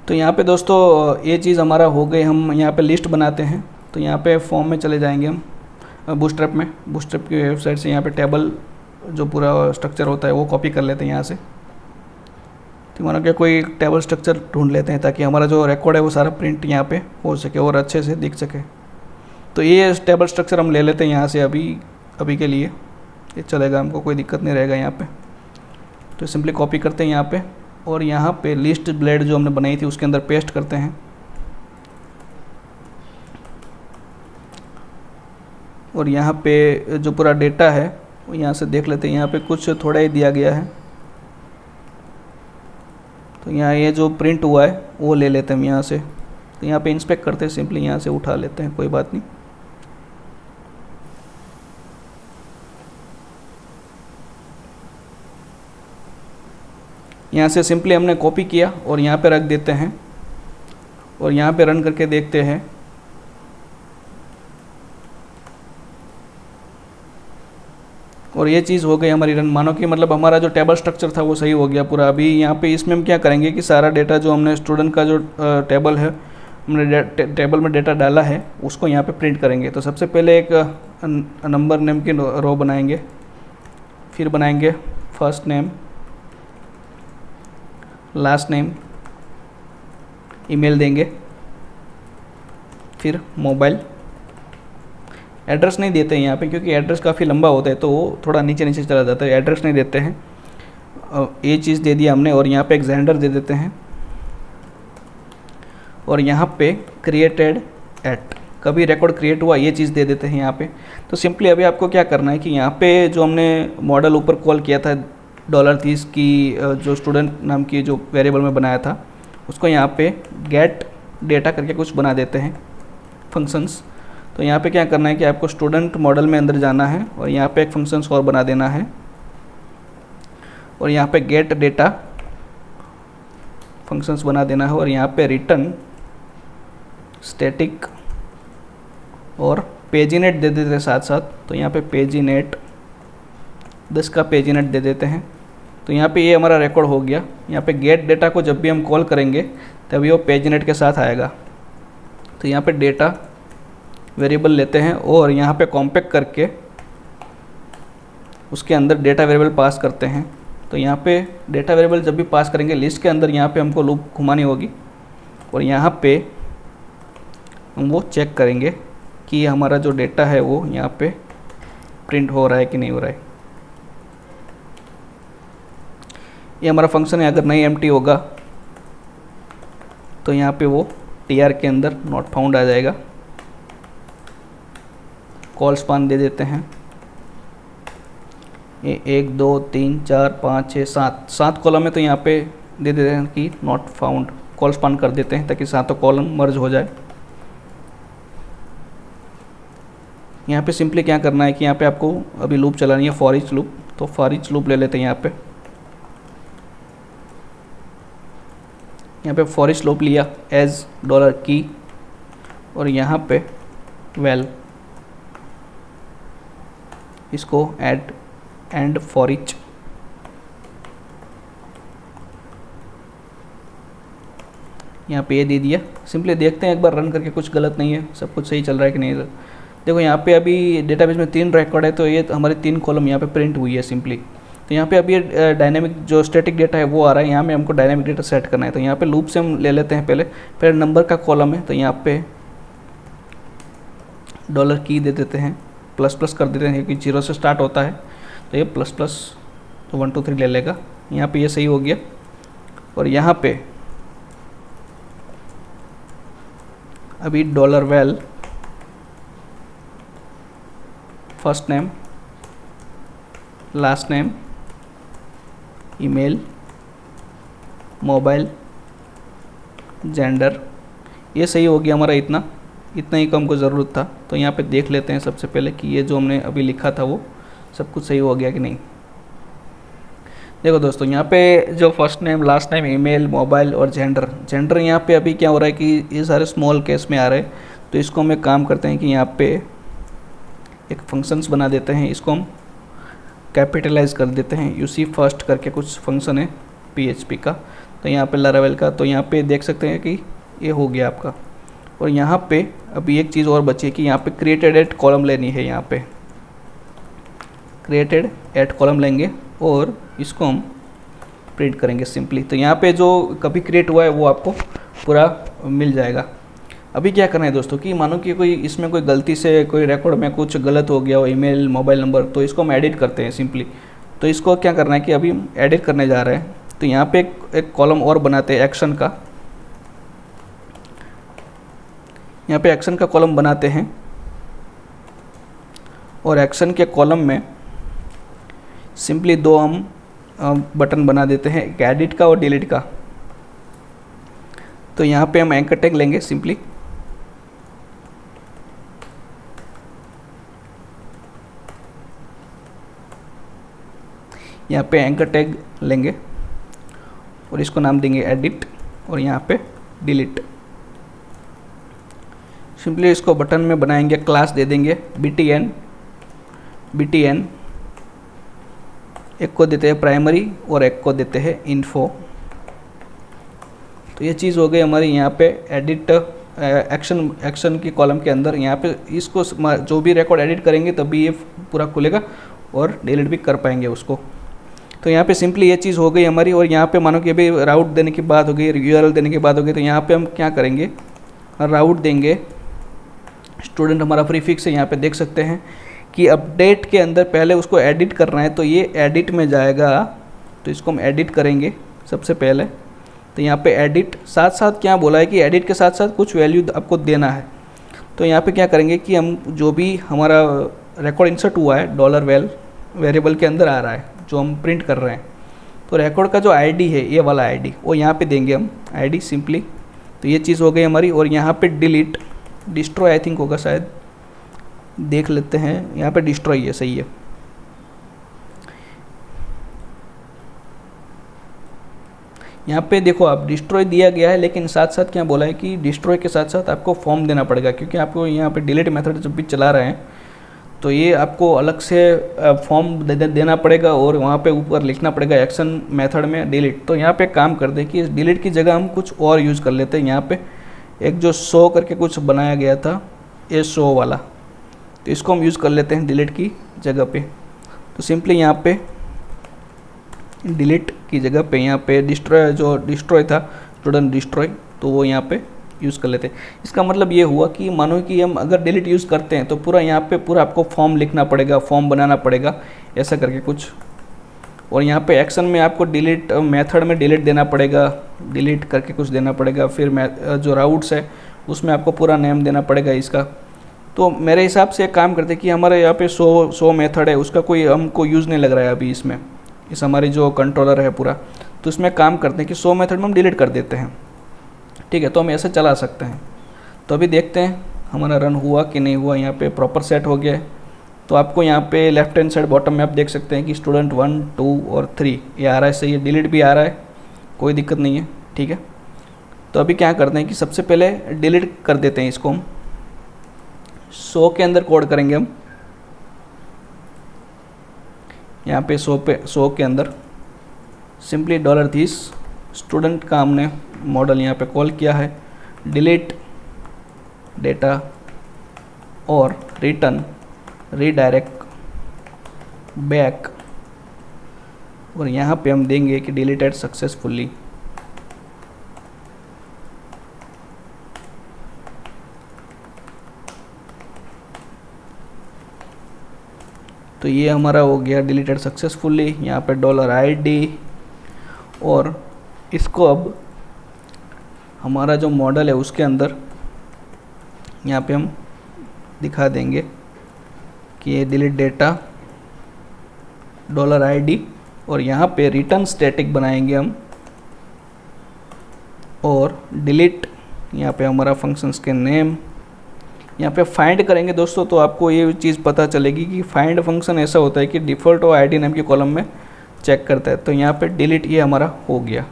Speaker 1: तो यहाँ पे दोस्तों ये चीज़ हमारा हो गई। हम यहाँ पे लिस्ट बनाते हैं। तो यहाँ पे फॉर्म में चले जाएंगे हम, बूटस्ट्रैप में, बूटस्ट्रैप की वेबसाइट से यहाँ पे टेबल जो पूरा स्ट्रक्चर होता है वो कॉपी कर लेते हैं यहाँ से। तो मानो कि कोई टेबल स्ट्रक्चर ढूंढ लेते हैं ताकि हमारा जो रिकॉर्ड है वो सारा प्रिंट यहाँ पे हो सके और अच्छे से दिख सके। तो ये टेबल स्ट्रक्चर हम ले लेते हैं यहाँ से अभी के लिए, ये चलेगा, हमको कोई दिक्कत नहीं रहेगा यहाँ पे। तो सिंपली कॉपी करते हैं यहाँ पे और यहाँ पे लिस्ट ब्लेड जो हमने बनाई थी उसके अंदर पेस्ट करते हैं। और यहाँ पे जो पूरा डेटा है वो यहाँ से देख लेते हैं, यहाँ पे कुछ थोड़ा ही दिया गया है। तो यहाँ ये जो प्रिंट हुआ है वो ले लेते हैं हम यहाँ से। तो यहाँ पे इंस्पेक्ट करते हैं, सिंपली यहाँ से उठा लेते हैं, कोई बात नहीं। यहाँ से सिंपली हमने कॉपी किया और यहाँ पे रख देते हैं और यहाँ पे रन करके देखते हैं। और ये चीज़ हो गई हमारी रन। मानो कि मतलब हमारा जो टेबल स्ट्रक्चर था वो सही हो गया पूरा। अभी यहाँ पे इसमें हम क्या करेंगे कि सारा डेटा जो हमने स्टूडेंट का जो टेबल है, हमने टेबल में डेटा डाला है, उसको यहाँ पे प्रिंट करेंगे। तो सबसे पहले एक नंबर नेम की रो बनाएंगे, फिर बनाएंगे first name, last name, email देंगे, फिर मोबाइल। एड्रेस नहीं देते हैं यहाँ पे क्योंकि एड्रेस काफ़ी लंबा होता है तो वो थोड़ा नीचे नीचे चला जाता है, एड्रेस नहीं देते हैं। ये चीज़ दे दिया हमने और यहाँ पे एक जेंडर दे देते हैं और यहाँ पे क्रिएटेड एट, कभी रिकॉर्ड क्रिएट हुआ, ये चीज़ दे देते हैं यहाँ पे। तो सिंपली अभी आपको क्या करना है कि यहाँ पे जो हमने मॉडल ऊपर कॉल किया था $30 की जो स्टूडेंट नाम की जो वेरिएबल में बनाया था, उसको यहाँ पे गेट डेटा करके कुछ बना देते हैं फंक्शंस। तो यहाँ पे क्या करना है कि आपको स्टूडेंट मॉडल में अंदर जाना है और यहाँ पे एक फंक्शंस और बना देना है और यहाँ पे गेट डेटा फंक्शंस बना देना है और यहाँ पे रिटर्न स्टैटिक और पेजिनेट दे देते हैं साथ साथ। तो यहाँ पे पेजिनेट 10 का पेजिनेट दे देते हैं। तो यहाँ पे ये हमारा रिकॉर्ड हो गया। यहाँ पे गेट डेटा को जब भी हम कॉल करेंगे तभी वो पेजिनेट के साथ आएगा। तो यहाँ पे डेटा वेरिएबल लेते हैं और यहाँ पे कॉम्पैक्ट करके उसके अंदर डेटा वेरिएबल पास करते हैं। तो यहाँ पे डेटा वेरिएबल जब भी पास करेंगे लिस्ट के अंदर यहाँ पे हमको लूप घुमानी होगी और यहाँ पे हम वो चेक करेंगे कि हमारा जो डेटा है वो यहाँ पे प्रिंट हो रहा है कि नहीं हो रहा है। ये हमारा फंक्शन है, अगर नहीं एम्प्टी होगा तो यहाँ पे वो टीआर के अंदर नॉट फाउंड आ जाएगा। कॉल स्पान दे देते हैं, ये 1 2 3 4 5 6 7 कॉलम है तो यहाँ पे दे देते हैं कि नॉट फाउंड, कॉल स्पान कर देते हैं ताकि सातों कॉलम मर्ज हो जाए। यहाँ पे सिंपली क्या करना है कि यहाँ पे आपको अभी लूप चलानी है फॉर ईच लूप। तो फॉर ईच लूप ले लेते हैं यहाँ पे फॉर ईच लूप लिया एज $की और यहाँ पे वेल इसको ऐड एंड फॉर ईच। यहाँ पे ये दे दिया। सिंपली देखते हैं एक बार रन करके, कुछ गलत नहीं है, सब कुछ सही चल रहा है कि नहीं। देखो यहाँ पे अभी डेटाबेस में 3 रिकॉर्ड है तो ये हमारी 3 कॉलम यहाँ पे प्रिंट हुई है सिंपली। तो यहाँ पे अभी ये डायनेमिक जो स्टैटिक डेटा है वो आ रहा है, यहाँ में हमको डायनेमिक डेटा सेट करना है। तो यहाँ पे लूप से हम ले लेते हैं पहले नंबर का कॉलम है तो यहाँ पे $की दे देते हैं, ++ कर देते हैं क्योंकि 0 से स्टार्ट होता है तो ये ++ तो 1 2 3 ले लेगा। यहाँ पे ये सही हो गया। और यहाँ पे अभी $val first name, last name, email, mobile, gender, ये सही हो गया हमारा। इतना ही को हमको ज़रूरत था। तो यहाँ पे देख लेते हैं सबसे पहले कि ये जो हमने अभी लिखा था वो सब कुछ सही हो गया कि नहीं। देखो दोस्तों, यहाँ पे जो first name, last name, email, mobile और जेंडर यहाँ पे अभी क्या हो रहा है कि ये सारे स्मॉल केस में आ रहे हैं। तो इसको हम एक काम करते हैं कि यहाँ पे एक फंक्शंस बना देते हैं, इसको हम कैपिटलाइज कर देते हैं। यूसी फर्स्ट करके कुछ फंक्शन है PHP का, तो यहाँ पे लारावेल का। तो यहाँ पे देख सकते हैं कि ये हो गया आपका। और यहाँ पे अभी एक चीज़ और बची है कि यहाँ पे क्रिएटेड एट कॉलम लेनी है। यहाँ पे क्रिएटेड ऐड कॉलम लेंगे और इसको हम प्रिंट करेंगे सिंपली। तो यहाँ पे जो कभी क्रिएट हुआ है वो आपको पूरा मिल जाएगा। अभी क्या करना है दोस्तों कि मानो कि कोई इसमें कोई गलती से कोई रिकॉर्ड में कुछ गलत हो गया हो, ईमेल, मोबाइल नंबर, तो इसको हम एडिट करते हैं सिंपली। तो इसको क्या करना है कि अभी हम एडिट करने जा रहे हैं। तो यहाँ पे एक कॉलम और बनाते हैं एक्शन का। यहाँ पे एक्शन का कॉलम बनाते हैं और एक्शन के कॉलम में सिंपली दो हम बटन बना देते हैं, एक एडिट का और डिलीट का। तो यहाँ पे हम एंकर टैग लेंगे सिंपली। यहाँ पे एंकर टैग लेंगे और इसको नाम देंगे एडिट और यहाँ पे डिलीट। सिंपली इसको बटन में बनाएंगे, क्लास दे देंगे btn, एक को देते हैं प्राइमरी और एक को देते हैं इन्फो। तो ये चीज़ हो गई हमारी यहाँ पे एडिट एक्शन की कॉलम के अंदर। यहाँ पे इसको जो भी रिकॉर्ड एडिट करेंगे तभी ये पूरा खुलेगा और डिलीट भी कर पाएंगे उसको। तो यहाँ पे सिंपली ये चीज़ हो गई हमारी। और यहाँ पे मानो कि अभी राउट देने की बात हो गई, URL देने की बात हो गई, तो यहाँ पे हम क्या करेंगे, राउट देंगे। स्टूडेंट हमारा प्रीफिक्स है, यहाँ पे देख सकते हैं कि अपडेट के अंदर पहले उसको एडिट करना है, तो ये एडिट में जाएगा। तो इसको हम एडिट करेंगे सबसे पहले। तो यहाँ पे एडिट साथ साथ क्या बोला है कि एडिट के साथ साथ कुछ वैल्यू आपको देना है। तो यहाँ पे क्या करेंगे कि हम जो भी हमारा रिकॉर्ड इंसर्ट हुआ है $val वेरिएबल के अंदर आ रहा है जो हम प्रिंट कर रहे हैं, तो रिकॉर्ड का जो आईडी है ये वाला आईडी वो यहाँ पे देंगे हम आईडी सिंपली। तो ये चीज़ हो गई हमारी। और यहाँ पे डिलीट, डिस्ट्रॉय आई थिंक होगा शायद, देख लेते हैं। यहाँ पे डिस्ट्रॉय है, सही है। यहाँ पे देखो आप डिस्ट्रॉय दिया गया है, लेकिन साथ साथ क्या बोला है कि डिस्ट्रॉय के साथ साथ आपको फॉर्म देना पड़ेगा, क्योंकि आपको यहाँ पे डिलीट मेथड जब भी चला रहे हैं तो ये आपको अलग से फॉर्म देना पड़ेगा और वहाँ पे ऊपर लिखना पड़ेगा एक्शन मेथड में डिलीट। तो यहाँ पे काम कर दे कि इस डिलीट की जगह हम कुछ और यूज़ कर लेते हैं। यहाँ पे एक जो शो करके कुछ बनाया गया था, ये शो वाला, तो इसको हम यूज़ कर लेते हैं डिलीट की जगह पे। तो सिंपली यहाँ पे डिलीट की जगह पे यहाँ पे डिस्ट्रॉय, जो डिस्ट्रॉय था स्टूडेंट डिस्ट्रॉय, तो वो यहाँ पे यूज़ कर लेते हैं। इसका मतलब ये हुआ कि मानो कि हम अगर डिलीट यूज़ करते हैं तो पूरा यहाँ पे पूरा आपको फॉर्म लिखना पड़ेगा, फॉर्म बनाना पड़ेगा, ऐसा करके कुछ। और यहाँ पे एक्शन में आपको डिलीट मेथड में डिलीट देना पड़ेगा, डिलीट करके कुछ देना पड़ेगा। फिर जो राउट्स है उसमें आपको पूरा नेम देना पड़ेगा इसका। तो मेरे हिसाब से एक काम करते हैं कि हमारे यहाँ पे शो मेथड है, उसका कोई हमको यूज़ नहीं लग रहा है अभी इसमें, इस हमारी जो कंट्रोलर है पूरा। तो इसमें काम करते हैं कि शो मेथड में हम डिलीट कर देते हैं, ठीक है। तो हम ऐसे चला सकते हैं। तो अभी देखते हैं हमारा रन हुआ कि नहीं हुआ। यहाँ पे प्रॉपर सेट हो गया है। तो आपको यहाँ पे लेफ्ट हैंड साइड बॉटम में आप देख सकते हैं कि स्टूडेंट 1, 2 और 3 ये आ रहा है, सही है। डिलीट भी आ रहा है, कोई दिक्कत नहीं है, ठीक है। तो अभी क्या करते हैं कि सबसे पहले डिलीट कर देते हैं इसको हम। शो के अंदर कोड करेंगे हम, यहाँ पे शो के अंदर सिंपली $this स्टूडेंट का हमने मॉडल यहाँ पे कॉल किया है, डिलीट डेटा और रिटर्न रीडायरेक्ट बैक। और यहाँ पे हम देंगे कि डिलीटेड सक्सेसफुली। तो ये हमारा हो गया डिलीटेड सक्सेसफुली। यहाँ पे $ID और इसको अब हमारा जो मॉडल है उसके अंदर यहाँ पे हम दिखा देंगे कि ये डिलीट डेटा $ID और यहाँ पे रिटर्न स्टैटिक बनाएंगे हम और डिलीट, यहाँ पे हमारा फंक्शंस के नेम। यहाँ पे फाइंड करेंगे दोस्तों, तो आपको ये चीज़ पता चलेगी कि फाइंड फंक्शन ऐसा होता है कि डिफ़ॉल्ट और आईडी नेम के कॉलम में चेक करता है। तो यहाँ पे डिलीट ये हमारा हो गया।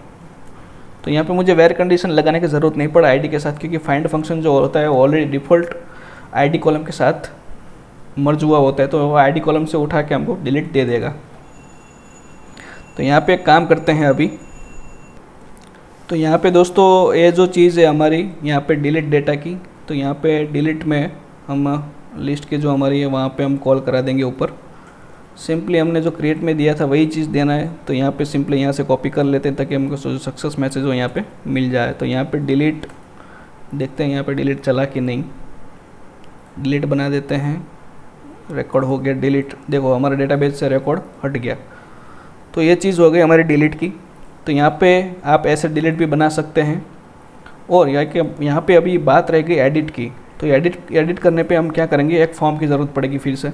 Speaker 1: तो यहाँ पे मुझे वेर कंडीशन लगाने की ज़रूरत नहीं पड़ा आईडी के साथ, क्योंकि फाइंड फंक्शन जो होता है ऑलरेडी डिफ़ॉल्ट आईडी कॉलम के साथ मर्ज हुआ होता है, तो वो आईडी कॉलम से उठा के हमको डिलीट दे देगा। तो यहाँ पे एक काम करते हैं अभी। तो यहाँ पे दोस्तों ये जो चीज़ है हमारी यहाँ पे डिलीट डेटा की, तो यहाँ पे डिलीट में हम लिस्ट के जो हमारी है वहाँ पे हम कॉल करा देंगे ऊपर सिंपली हमने जो क्रिएट में दिया था वही चीज़ देना है। तो यहाँ पे सिंपली यहाँ से कॉपी कर लेते हैं ताकि हमको जो सक्सेस मैसेज हो यहाँ पे मिल जाए। तो यहाँ पे डिलीट देखते हैं यहाँ पे डिलीट चला कि नहीं, डिलीट बना देते हैं। रिकॉर्ड हो गया डिलीट, देखो हमारे डेटाबेस से रिकॉर्ड हट गया। तो ये चीज़ हो गई हमारी डिलीट की। तो यहाँ पे आप ऐसे डिलीट भी बना सकते हैं। और यहाँ पे अभी बात रह गई एडिट की। तो एडिट करने पे हम क्या करेंगे, एक फॉर्म की ज़रूरत पड़ेगी फिर से।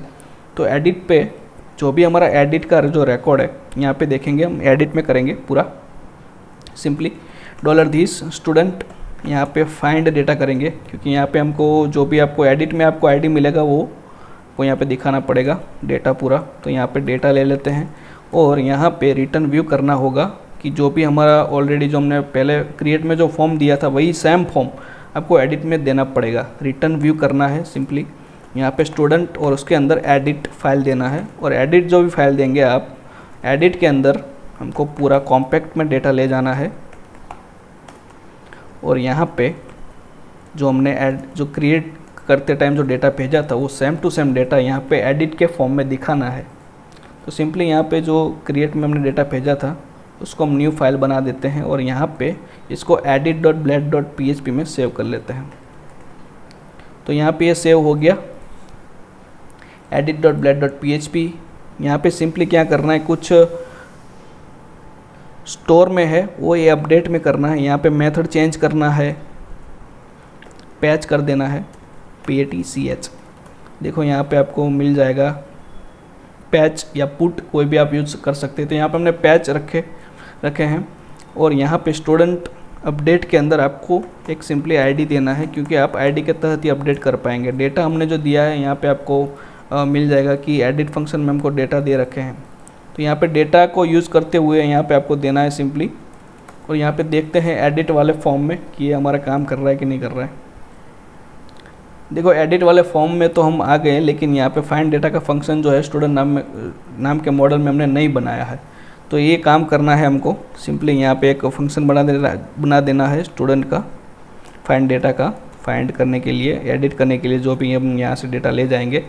Speaker 1: तो एडिट पे जो भी हमारा एडिट का जो रिकॉर्ड है यहाँ पे देखेंगे, हम एडिट में करेंगे पूरा सिंपली $this स्टूडेंट यहाँ पे फाइंड डेटा करेंगे, क्योंकि यहाँ पे हमको जो भी आपको एडिट में आपको आईडी मिलेगा वो यहाँ पे दिखाना पड़ेगा डेटा पूरा। तो यहाँ पे डेटा ले लेते हैं और यहाँ पे रिटर्न व्यू करना होगा कि जो भी हमारा ऑलरेडी जो हमने पहले क्रिएट में जो फॉर्म दिया था वही सेम फॉर्म आपको एडिट में देना पड़ेगा। रिटर्न व्यू करना है सिंपली यहाँ पे स्टूडेंट और उसके अंदर एडिट फाइल देना है। और एडिट जो भी फाइल देंगे आप, एडिट के अंदर हमको पूरा कॉम्पैक्ट में डेटा ले जाना है। और यहाँ पे जो हमने जो क्रिएट करते टाइम जो डेटा भेजा था वो सेम टू सेम डेटा यहाँ पे एडिट के फॉर्म में दिखाना है। तो सिंपली यहाँ पे जो क्रिएट में हमने डेटा भेजा था उसको हम न्यू फाइल बना देते हैं और यहाँ पे इसको edit.blade.php में सेव कर लेते हैं। तो यहाँ पे ये सेव हो गया edit.blade.php। यहाँ पे सिंपली क्या करना है, कुछ स्टोर में है वो ये अपडेट में करना है। यहाँ पे मेथड चेंज करना है, पैच कर देना है, PATCH। देखो यहाँ पे आपको मिल जाएगा पैच या पुट, कोई भी आप यूज़ कर सकते हैं। तो यहाँ पे हमने पैच रखे हैं। और यहाँ पे स्टूडेंट अपडेट के अंदर आपको एक सिंपली आईडी देना है, क्योंकि आप आईडी के तहत ही अपडेट कर पाएंगे। डेटा हमने जो दिया है यहाँ पे आपको मिल जाएगा कि एडिट फंक्शन में हमको डेटा दे रखे हैं। तो यहाँ पे डेटा को यूज़ करते हुए यहाँ पे आपको देना है सिंपली। और यहाँ पे देखते हैं एडिट वाले फॉर्म में कि ये हमारा काम कर रहा है कि नहीं कर रहा है। देखो एडिट वाले फॉर्म में तो हम आ गए, लेकिन यहाँ पे फाइंड डेटा का फंक्शन जो है स्टूडेंट नाम के मॉडल में हमने नहीं बनाया है। तो ये काम करना है हमको। सिंपली यहाँ पे एक फंक्शन बना देना है स्टूडेंट का, फाइंड डेटा का फाइंड करने के लिए, एडिट करने के लिए जो भी हम यहाँ से डेटा ले जाएंगे।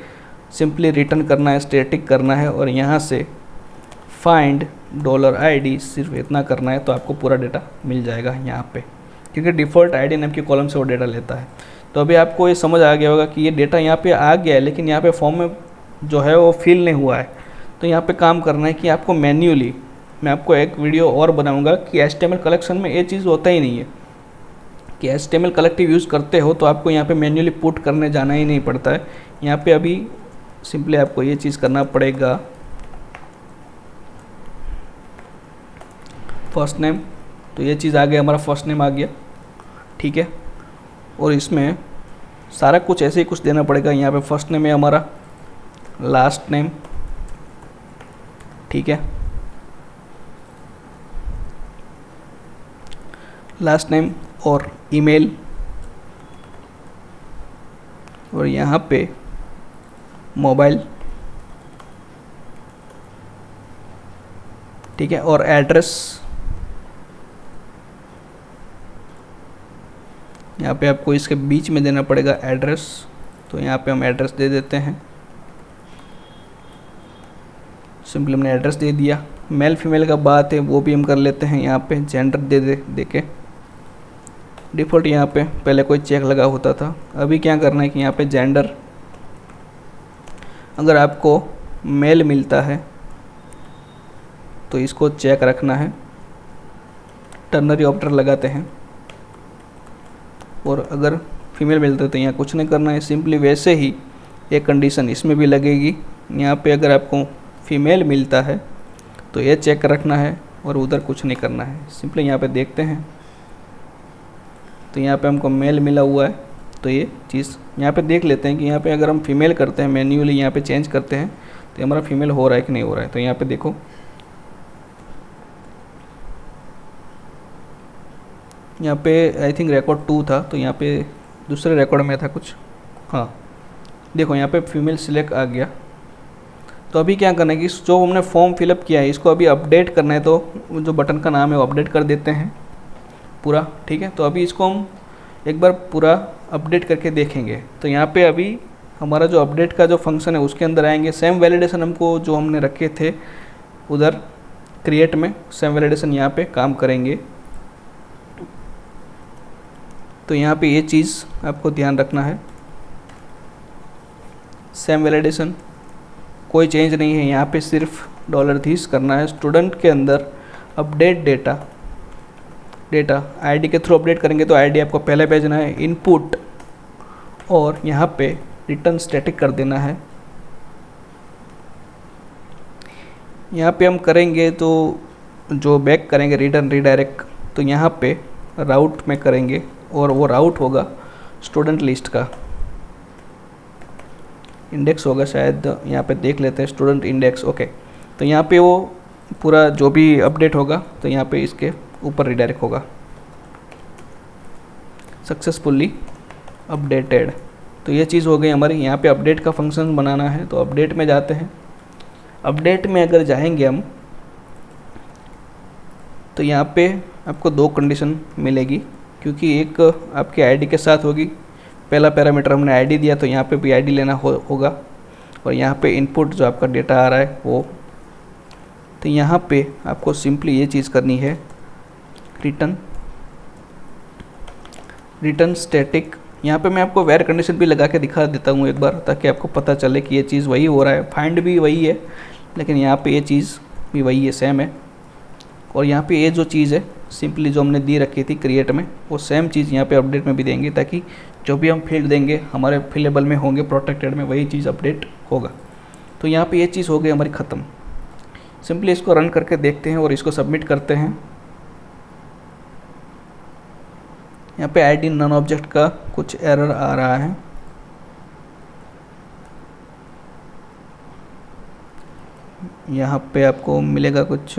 Speaker 1: सिंपली रिटर्न करना है, स्टैटिक करना है और यहाँ से फाइंड $id सिर्फ इतना करना है तो आपको पूरा डेटा मिल जाएगा यहाँ पे, क्योंकि डिफ़ॉल्ट आईडी नेम के कॉलम से वो डेटा लेता है। तो अभी आपको ये समझ आ गया होगा कि ये डेटा यहाँ पे आ गया है, लेकिन यहाँ पे फॉर्म में जो है वो फिल नहीं हुआ है। तो यहाँ पे काम करना है कि आपको मैन्युअली, मैं आपको एक वीडियो और बनाऊंगा कि HTML कलेक्शन में ये चीज़ होता ही नहीं है कि HTML कलेक्टिव यूज़ करते हो तो आपको यहाँ पे मैन्युअली पुट करने जाना ही नहीं पड़ता है। यहाँ पे अभी सिंपली आपको ये चीज़ करना पड़ेगा, फर्स्ट नेम। तो ये चीज़ आ गया, हमारा फर्स्ट नेम आ गया, ठीक है। और इसमें सारा कुछ ऐसे ही कुछ देना पड़ेगा। यहाँ पे फर्स्ट नेम है हमारा, लास्ट नेम, ठीक है, लास्ट नेम और ईमेल। और यहाँ पे मोबाइल, ठीक है, और एड्रेस। यहाँ पे आपको इसके बीच में देना पड़ेगा एड्रेस। तो यहाँ पे हम एड्रेस दे देते हैं, सिंपली हमने एड्रेस दे दिया। मेल फीमेल का बात है वो भी हम कर लेते हैं। यहाँ पे जेंडर दे के डिफ़ॉल्ट यहाँ पे पहले कोई चेक लगा होता था, अभी क्या करना है कि यहाँ पे जेंडर, अगर आपको मेल मिलता है तो इसको चेक रखना है, टर्नरी ऑप्टर लगाते हैं। और अगर फीमेल मिलता है तो यहाँ कुछ नहीं करना है, सिंपली वैसे ही एक कंडीशन इसमें भी लगेगी। यहाँ पे अगर आपको फीमेल मिलता है तो ये चेक रखना है और उधर कुछ नहीं करना है। सिंपली यहाँ पे देखते हैं तो यहाँ पे हमको मेल मिला हुआ है, तो ये चीज़ यहाँ पे देख लेते हैं कि यहाँ पे अगर हम फीमेल करते हैं, मैन्युअली यहाँ पे चेंज करते हैं तो हमारा फीमेल हो रहा है कि नहीं हो रहा है। तो यहाँ पे देखो, यहाँ पे आई थिंक रिकॉर्ड 2 था, तो यहाँ पे दूसरे रिकॉर्ड में था कुछ, हाँ देखो यहाँ पे फीमेल सिलेक्ट आ गया। तो अभी क्या करना है कि जो हमने फॉर्म फिलअप किया है इसको अभी अपडेट करना है। तो जो बटन का नाम है वो अपडेट कर देते हैं पूरा, ठीक है। तो अभी इसको हम एक बार पूरा अपडेट करके देखेंगे। तो यहाँ पे अभी हमारा जो अपडेट का जो फंक्शन है उसके अंदर आएंगे। सेम वैलिडेशन हमको जो हमने रखे थे उधर क्रिएट में, सेम वैलिडेशन यहाँ पे काम करेंगे। तो यहाँ पे ये चीज़ आपको ध्यान रखना है, सेम वैलिडेशन कोई चेंज नहीं है यहाँ पे, सिर्फ $this करना है। स्टूडेंट के अंदर अपडेट डेटा आईडी के थ्रू अपडेट करेंगे तो आईडी आपको पहले भेजना है, इनपुट, और यहाँ पे रिटर्न स्टैटिक कर देना है। यहाँ पे हम करेंगे तो जो बैक करेंगे रिटर्न रीडायरेक्ट, तो यहाँ पे राउट में करेंगे और वो राउट होगा स्टूडेंट लिस्ट का इंडेक्स होगा, शायद यहाँ पे देख लेते हैं, स्टूडेंट इंडेक्स। ओके, तो यहाँ पे वो पूरा जो भी अपडेट होगा तो यहाँ पे इसके ऊपर रीडायरेक्ट होगा, सक्सेसफुली अपडेटेड। तो ये चीज़ हो गई हमारी। यहाँ पे अपडेट का फंक्शन बनाना है तो अपडेट में जाते हैं। अपडेट में अगर जाएंगे हम तो यहाँ पे आपको 2 कंडीशन मिलेगी, क्योंकि एक आपकी आईडी के साथ होगी। पहला पैरामीटर हमने आईडी दिया तो यहाँ पे भी आईडी लेना होगा, और यहाँ पे इनपुट जो आपका डेटा आ रहा है वो। तो यहाँ पे आपको सिंपली ये चीज़ करनी है, रिटर्न स्टैटिक। यहाँ पे मैं आपको वेयर कंडीशन भी लगा के दिखा देता हूँ एक बार, ताकि आपको पता चले कि ये चीज़ वही हो रहा है। फाइंड भी वही है, लेकिन यहाँ पे ये चीज़ भी वही है, सेम है। और यहाँ पे ये जो चीज़ है सिंपली जो हमने दी रखी थी क्रिएट में, वो सेम चीज़ यहाँ पे अपडेट में भी देंगे, ताकि जो भी हम फील्ड देंगे हमारे फिलेबल में होंगे, प्रोटेक्टेड में, वही चीज़ अपडेट होगा। तो यहाँ पे ये चीज़ हो गई हमारी ख़त्म। सिंपली इसको रन करके देखते हैं और इसको सबमिट करते हैं। यहाँ पे आईडी नन ऑब्जेक्ट का कुछ एरर आ रहा है। यहाँ पे आपको मिलेगा कुछ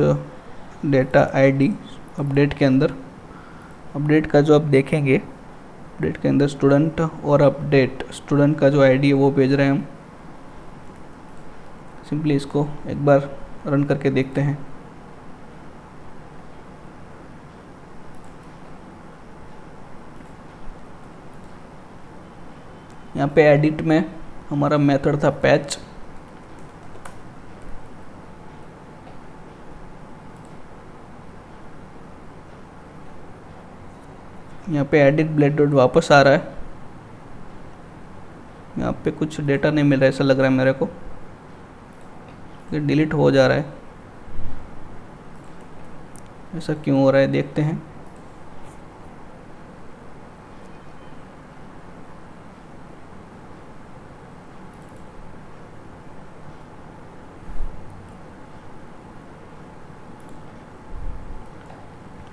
Speaker 1: डेटा आईडी अपडेट के अंदर। अपडेट का जो आप देखेंगे, अपडेट के अंदर स्टूडेंट और अपडेट, स्टूडेंट का जो आईडी है वो भेज रहे हैं हम। सिंपली इसको एक बार रन करके देखते हैं। यहाँ पे एडिट में हमारा मेथड था पैच, यहाँ पे एडिट ब्लेड डॉट वापस आ रहा है। यहाँ पे कुछ डेटा नहीं मिल रहा है, ऐसा लग रहा है मेरे को, ये डिलीट हो जा रहा है। ऐसा क्यों हो रहा है देखते हैं।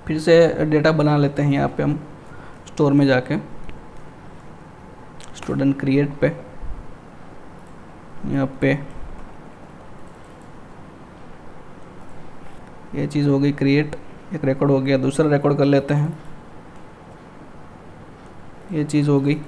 Speaker 1: फिर से डेटा बना लेते हैं। यहाँ पे हम स्टोर में जाके स्टूडेंट क्रिएट पे, यहाँ पे ये चीज़ हो गई क्रिएट, एक रिकॉर्ड हो गया। दूसरा रिकॉर्ड कर लेते हैं, ये चीज़ हो गई।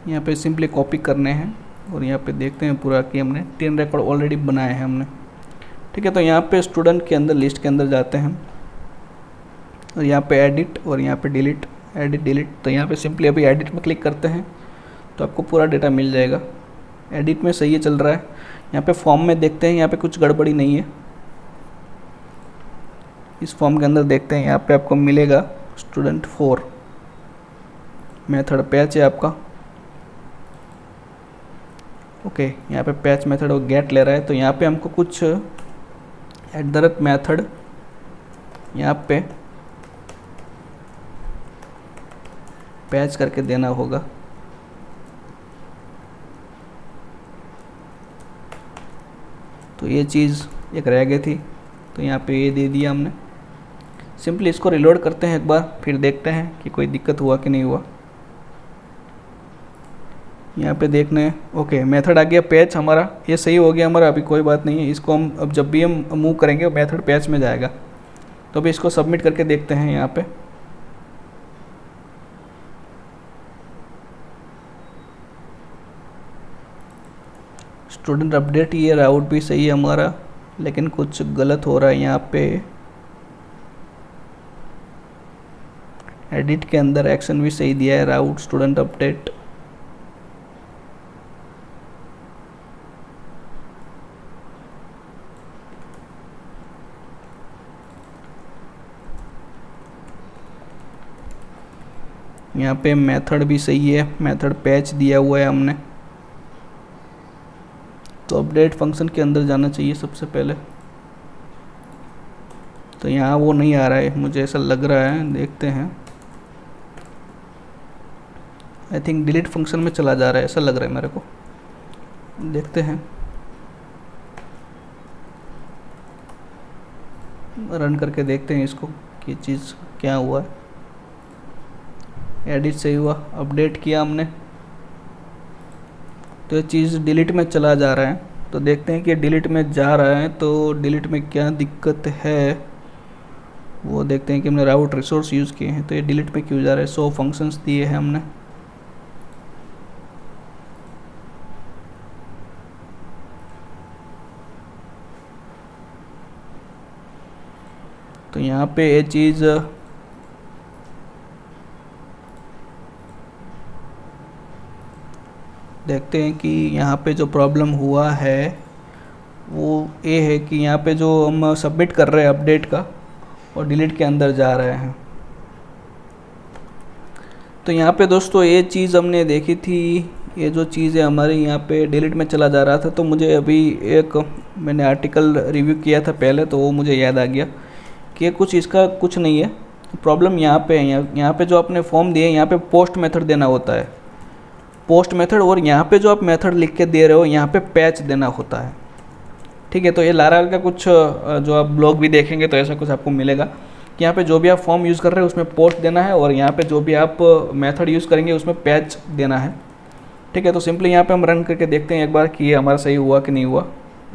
Speaker 1: यहाँ पे सिंपली कॉपी करने हैं और यहाँ पे देखते हैं पूरा कि हमने 3 रिकॉर्ड ऑलरेडी बनाए हैं हमने। ठीक है, तो यहाँ पे स्टूडेंट के अंदर लिस्ट के अंदर जाते हैं और यहाँ पे एडिट और यहाँ पे डिलीट, एडिट डिलीट। तो यहाँ पे सिंपली अभी एडिट में क्लिक करते हैं तो आपको पूरा डेटा मिल जाएगा। एडिट में सही है, चल रहा है। यहाँ पे फॉर्म में देखते हैं, यहाँ पे कुछ गड़बड़ी नहीं है। इस फॉर्म के अंदर देखते हैं, यहाँ पे आपको मिलेगा स्टूडेंट 4 मेथड पैच है आपका। ओके, यहाँ पे पैच मेथड वो गेट ले रहा है, तो यहाँ पे हमको कुछ @मेथड यहाँ पे पैच करके देना होगा। तो ये चीज़ एक रह गई थी, तो यहाँ पे ये दे दिया हमने। सिंपली इसको रिलोड करते हैं एक बार, फिर देखते हैं कि कोई दिक्कत हुआ कि नहीं हुआ। यहाँ पे देखना है। ओके, मेथड आ गया पैच हमारा, ये सही हो गया हमारा। अभी कोई बात नहीं है, इसको हम अब जब भी हम मूव करेंगे मेथड पैच में जाएगा। तो अभी इसको सबमिट करके देखते हैं। यहाँ पे स्टूडेंट अपडेट, ये राउट भी सही है हमारा, लेकिन कुछ गलत हो रहा है यहाँ पे। एडिट के अंदर एक्शन भी सही दिया है, राउट स्टूडेंट अपडेट। यहाँ पे मेथड भी सही है, मेथड पैच दिया हुआ है हमने। तो अपडेट फंक्शन के अंदर जाना चाहिए सबसे पहले, तो यहाँ वो नहीं आ रहा है, मुझे ऐसा लग रहा है। देखते हैं, आई थिंक डिलीट फंक्शन में चला जा रहा है, ऐसा लग रहा है मेरे को। देखते हैं, रन करके देखते हैं इसको कि चीज़ क्या हुआ है। एडिट सही हुआ, अपडेट किया हमने, तो ये चीज़ डिलीट में चला जा रहा है। तो देखते हैं कि डिलीट में जा रहा है तो डिलीट में क्या दिक्कत है, वो देखते हैं कि हमने राउट रिसोर्स यूज़ किए हैं तो ये डिलीट में क्यों जा रहा है। 100 फंक्शंस दिए हैं हमने, तो यहाँ पे ये चीज़ देखते हैं कि यहाँ पे जो प्रॉब्लम हुआ है वो ये है कि यहाँ पे जो हम सबमिट कर रहे हैं अपडेट का और डिलीट के अंदर जा रहे हैं। तो यहाँ पे दोस्तों ये चीज़ हमने देखी थी, ये जो चीज़ है हमारे यहाँ पे डिलीट में चला जा रहा था। तो मुझे अभी एक मैंने आर्टिकल रिव्यू किया था पहले, तो वो मुझे याद आ गया कि कुछ इसका कुछ नहीं है, प्रॉब्लम यहाँ पे है। यहाँ पे जो आपने फॉर्म दिए, यहाँ पे पोस्ट मेथड देना होता है, पोस्ट मेथड, और यहाँ पे जो आप मेथड लिख के दे रहे हो यहाँ पे पैच देना होता है। ठीक है, तो ये लारावेल का कुछ जो आप ब्लॉग भी देखेंगे तो ऐसा कुछ आपको मिलेगा कि यहाँ पे जो भी आप फॉर्म यूज़ कर रहे हो उसमें पोस्ट देना है, और यहाँ पे जो भी आप मेथड यूज़ करेंगे उसमें पैच देना है। ठीक है, तो सिंपली यहाँ पे हम रन करके देखते हैं एक बार कि ये हमारा सही हुआ कि नहीं हुआ।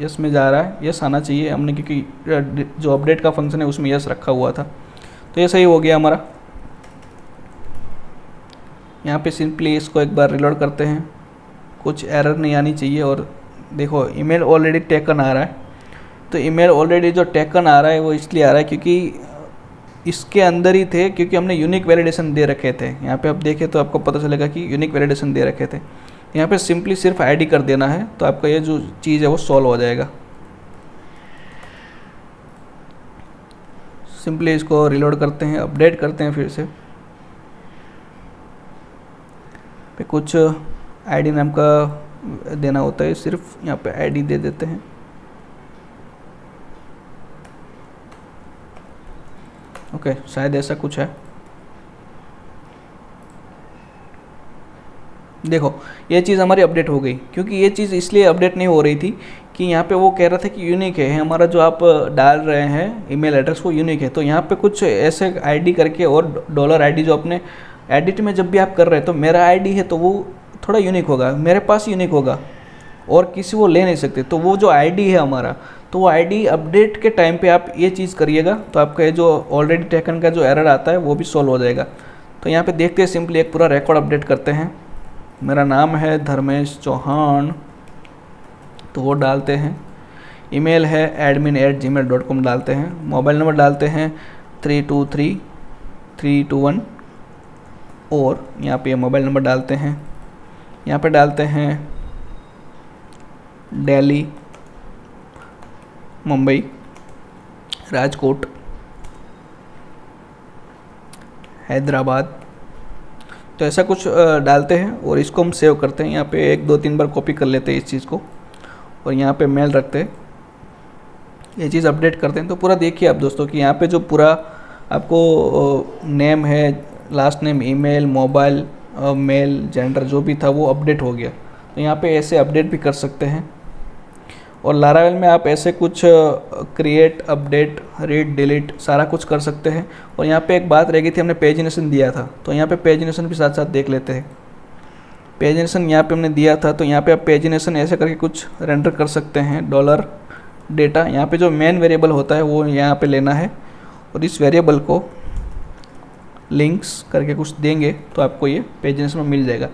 Speaker 1: यस में जा रहा है, यस आना चाहिए हमने, क्योंकि जो अपडेट का फंक्शन है उसमें यस रखा हुआ था, तो ये सही हो गया हमारा। यहाँ पे सिंपली इसको एक बार रिलोड करते हैं, कुछ एरर नहीं आनी चाहिए। और देखो ईमेल ऑलरेडी टेकन आ रहा है, तो ईमेल ऑलरेडी जो टेकन आ रहा है वो इसलिए आ रहा है क्योंकि इसके अंदर ही थे, क्योंकि हमने यूनिक वैलिडेशन दे रखे थे। यहाँ पे आप देखें तो आपको पता चलेगा कि यूनिक वैलिडेशन दे रखे थे। यहाँ पे सिंपली सिर्फ आईडी कर देना है तो आपका ये जो चीज़ है वो सॉल्व हो जाएगा। सिंपली इसको रिलोड करते हैं, अपडेट करते हैं फिर से, पे कुछ आईडी नाम का देना होता है, सिर्फ यहाँ पे आईडी दे देते हैं। ओके, शायद ऐसा कुछ है। देखो ये चीज़ हमारी अपडेट हो गई, क्योंकि ये चीज़ इसलिए अपडेट नहीं हो रही थी कि यहाँ पे वो कह रहा था कि यूनिक है हमारा, जो आप डाल रहे हैं ईमेल एड्रेस वो यूनिक है। तो यहाँ पे कुछ ऐसे आईडी करके और डॉलर आईडी जो अपने एडिट में जब भी आप कर रहे हैं, तो मेरा आईडी है तो वो थोड़ा यूनिक होगा, मेरे पास यूनिक होगा और किसी वो ले नहीं सकते। तो वो जो आईडी है हमारा, तो वो आईडी अपडेट के टाइम पे आप ये चीज़ करिएगा तो आपका ये जो ऑलरेडी टेकन का जो एरर आता है वो भी सॉल्व हो जाएगा। तो यहाँ पे देखते हैं, सिंपली एक पूरा रिकॉर्ड अपडेट करते हैं। मेरा नाम है धर्मेश चौहान, तो वो डालते हैं। ईमेल है admin@gmail.com डालते हैं। मोबाइल नंबर डालते हैं 323321, और यहाँ पे मोबाइल नंबर डालते हैं। यहाँ पे डालते हैं दिल्ली, मुंबई, राजकोट, हैदराबाद, तो ऐसा कुछ डालते हैं और इसको हम सेव करते हैं। यहाँ पे 1 2 3 बार कॉपी कर लेते हैं इस चीज़ को, और यहाँ पे मेल रखते हैं, ये चीज़ अपडेट करते हैं। तो पूरा देखिए आप दोस्तों कि यहाँ पे जो पूरा आपको नेम है, last name, email, mobile, mail, gender जो भी था वो अपडेट हो गया। तो यहाँ पे ऐसे अपडेट भी कर सकते हैं। और लारावेल में आप ऐसे कुछ क्रिएट, अपडेट, रीड, डिलीट सारा कुछ कर सकते हैं। और यहाँ पे एक बात रह गई थी, हमने पेजिनेशन दिया था, तो यहाँ पे पेजिनेशन भी साथ साथ देख लेते हैं। पेजिनेशन यहाँ पे हमने दिया था, तो यहाँ पे आप पेजिनेशन ऐसे करके कुछ रेंडर कर सकते हैं। डॉलर डेटा, यहाँ पे जो मेन वेरिएबल होता है वो यहाँ पे लेना है, और इस वेरिएबल को लिंक्स करके कुछ देंगे तो आपको ये पेजिनेशन में मिल जाएगा।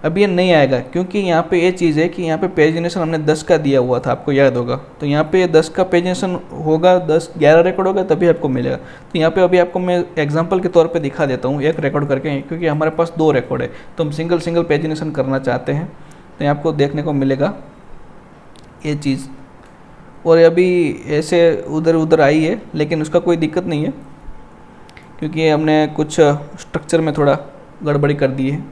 Speaker 1: अब ये नहीं आएगा, क्योंकि यहाँ पे ये चीज़ है कि यहाँ पे पेजिनेशन हमने 10 का दिया हुआ था, आपको याद होगा। तो यहाँ पे 10 का पेजिनेशन होगा, 11 रिकॉर्ड होगा तभी आपको मिलेगा। तो यहाँ पे अभी आपको मैं एग्जांपल के तौर पे दिखा देता हूँ एक रिकॉर्ड करके, क्योंकि हमारे पास 2 रिकॉर्ड है, तो हम सिंगल पेजिनेशन करना चाहते हैं। तो यहाँ आपको देखने को मिलेगा ये चीज़, और अभी ऐसे उधर उधर आई है, लेकिन उसका कोई दिक्कत नहीं है, क्योंकि हमने कुछ स्ट्रक्चर में थोड़ा गड़बड़ी कर दी है,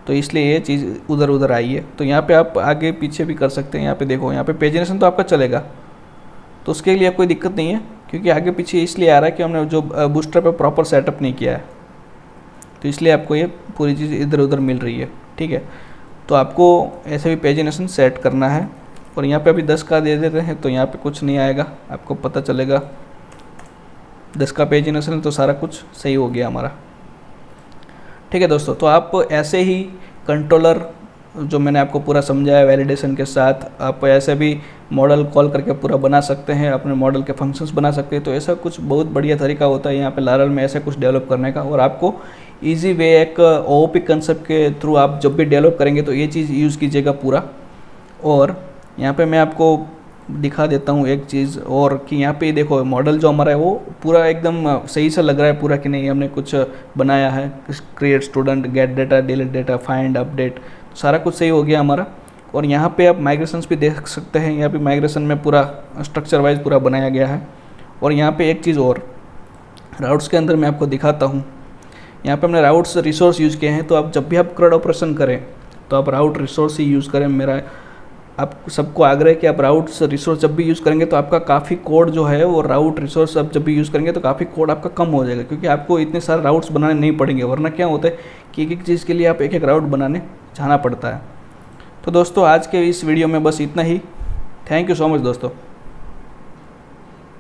Speaker 1: तो इसलिए ये चीज़ उधर उधर आई है। तो यहाँ पे आप आगे पीछे भी कर सकते हैं। यहाँ पे देखो, यहाँ पे पेजिनेशन तो आपका चलेगा, तो उसके लिए कोई दिक्कत नहीं है, क्योंकि आगे पीछे इसलिए आ रहा है कि हमने जो बूस्टर पे प्रॉपर सेटअप नहीं किया है, तो इसलिए आपको ये पूरी चीज़ इधर उधर मिल रही है। ठीक है, तो आपको ऐसे भी पेजिनेशन सेट करना है। और यहाँ पे अभी 10 का दे देते हैं, तो यहाँ पे कुछ नहीं आएगा, आपको पता चलेगा 10 का पेजिनेशन, तो सारा कुछ सही हो गया हमारा। ठीक है दोस्तों, तो आप ऐसे ही कंट्रोलर जो मैंने आपको पूरा समझाया वैलिडेशन के साथ, आप ऐसे भी मॉडल कॉल करके पूरा बना सकते हैं, अपने मॉडल के फंक्शंस बना सकते हैं। तो ऐसा कुछ बहुत बढ़िया तरीका होता है यहाँ पे लारल में ऐसा कुछ डेवलप करने का, और आपको इजी वे एक ओओपी कंसेप्ट के थ्रू आप जब भी डेवलप करेंगे तो ये चीज़ यूज़ कीजिएगा पूरा। और यहाँ पे मैं आपको दिखा देता हूँ एक चीज़ और, कि यहाँ पे देखो मॉडल जो हमारा है वो पूरा एकदम सही से लग रहा है पूरा, कि नहीं हमने कुछ बनाया है, create student, gate data, delete data, find, update, सारा कुछ सही हो गया हमारा। और यहाँ पे आप माइग्रेशंस भी देख सकते हैं, यहाँ पे माइग्रेशन में पूरा स्ट्रक्चर वाइज पूरा बनाया गया है। और यहाँ पे एक चीज़ और, राउट्स के अंदर मैं आपको दिखाता हूँ। यहाँ पे हमने राउट्स रिसोर्स यूज़ किए हैं, तो आप जब भी आप CRUD ऑपरेशन करें तो आप राउट रिसोर्स ही यूज़ करें। मेरा आप सबको आग्रह है कि आप राउट्स रिसोर्स जब भी यूज़ करेंगे तो आपका काफ़ी कोड जो है वो राउट रिसोर्स आप जब भी यूज़ करेंगे तो काफ़ी कोड आपका कम हो जाएगा, क्योंकि आपको इतने सारे राउट्स बनाने नहीं पड़ेंगे। वरना क्या होता है कि एक एक चीज़ के लिए आप एक एक राउट बनाने जाना पड़ता है। तो दोस्तों आज के इस वीडियो में बस इतना ही। थैंक यू सो मच दोस्तों।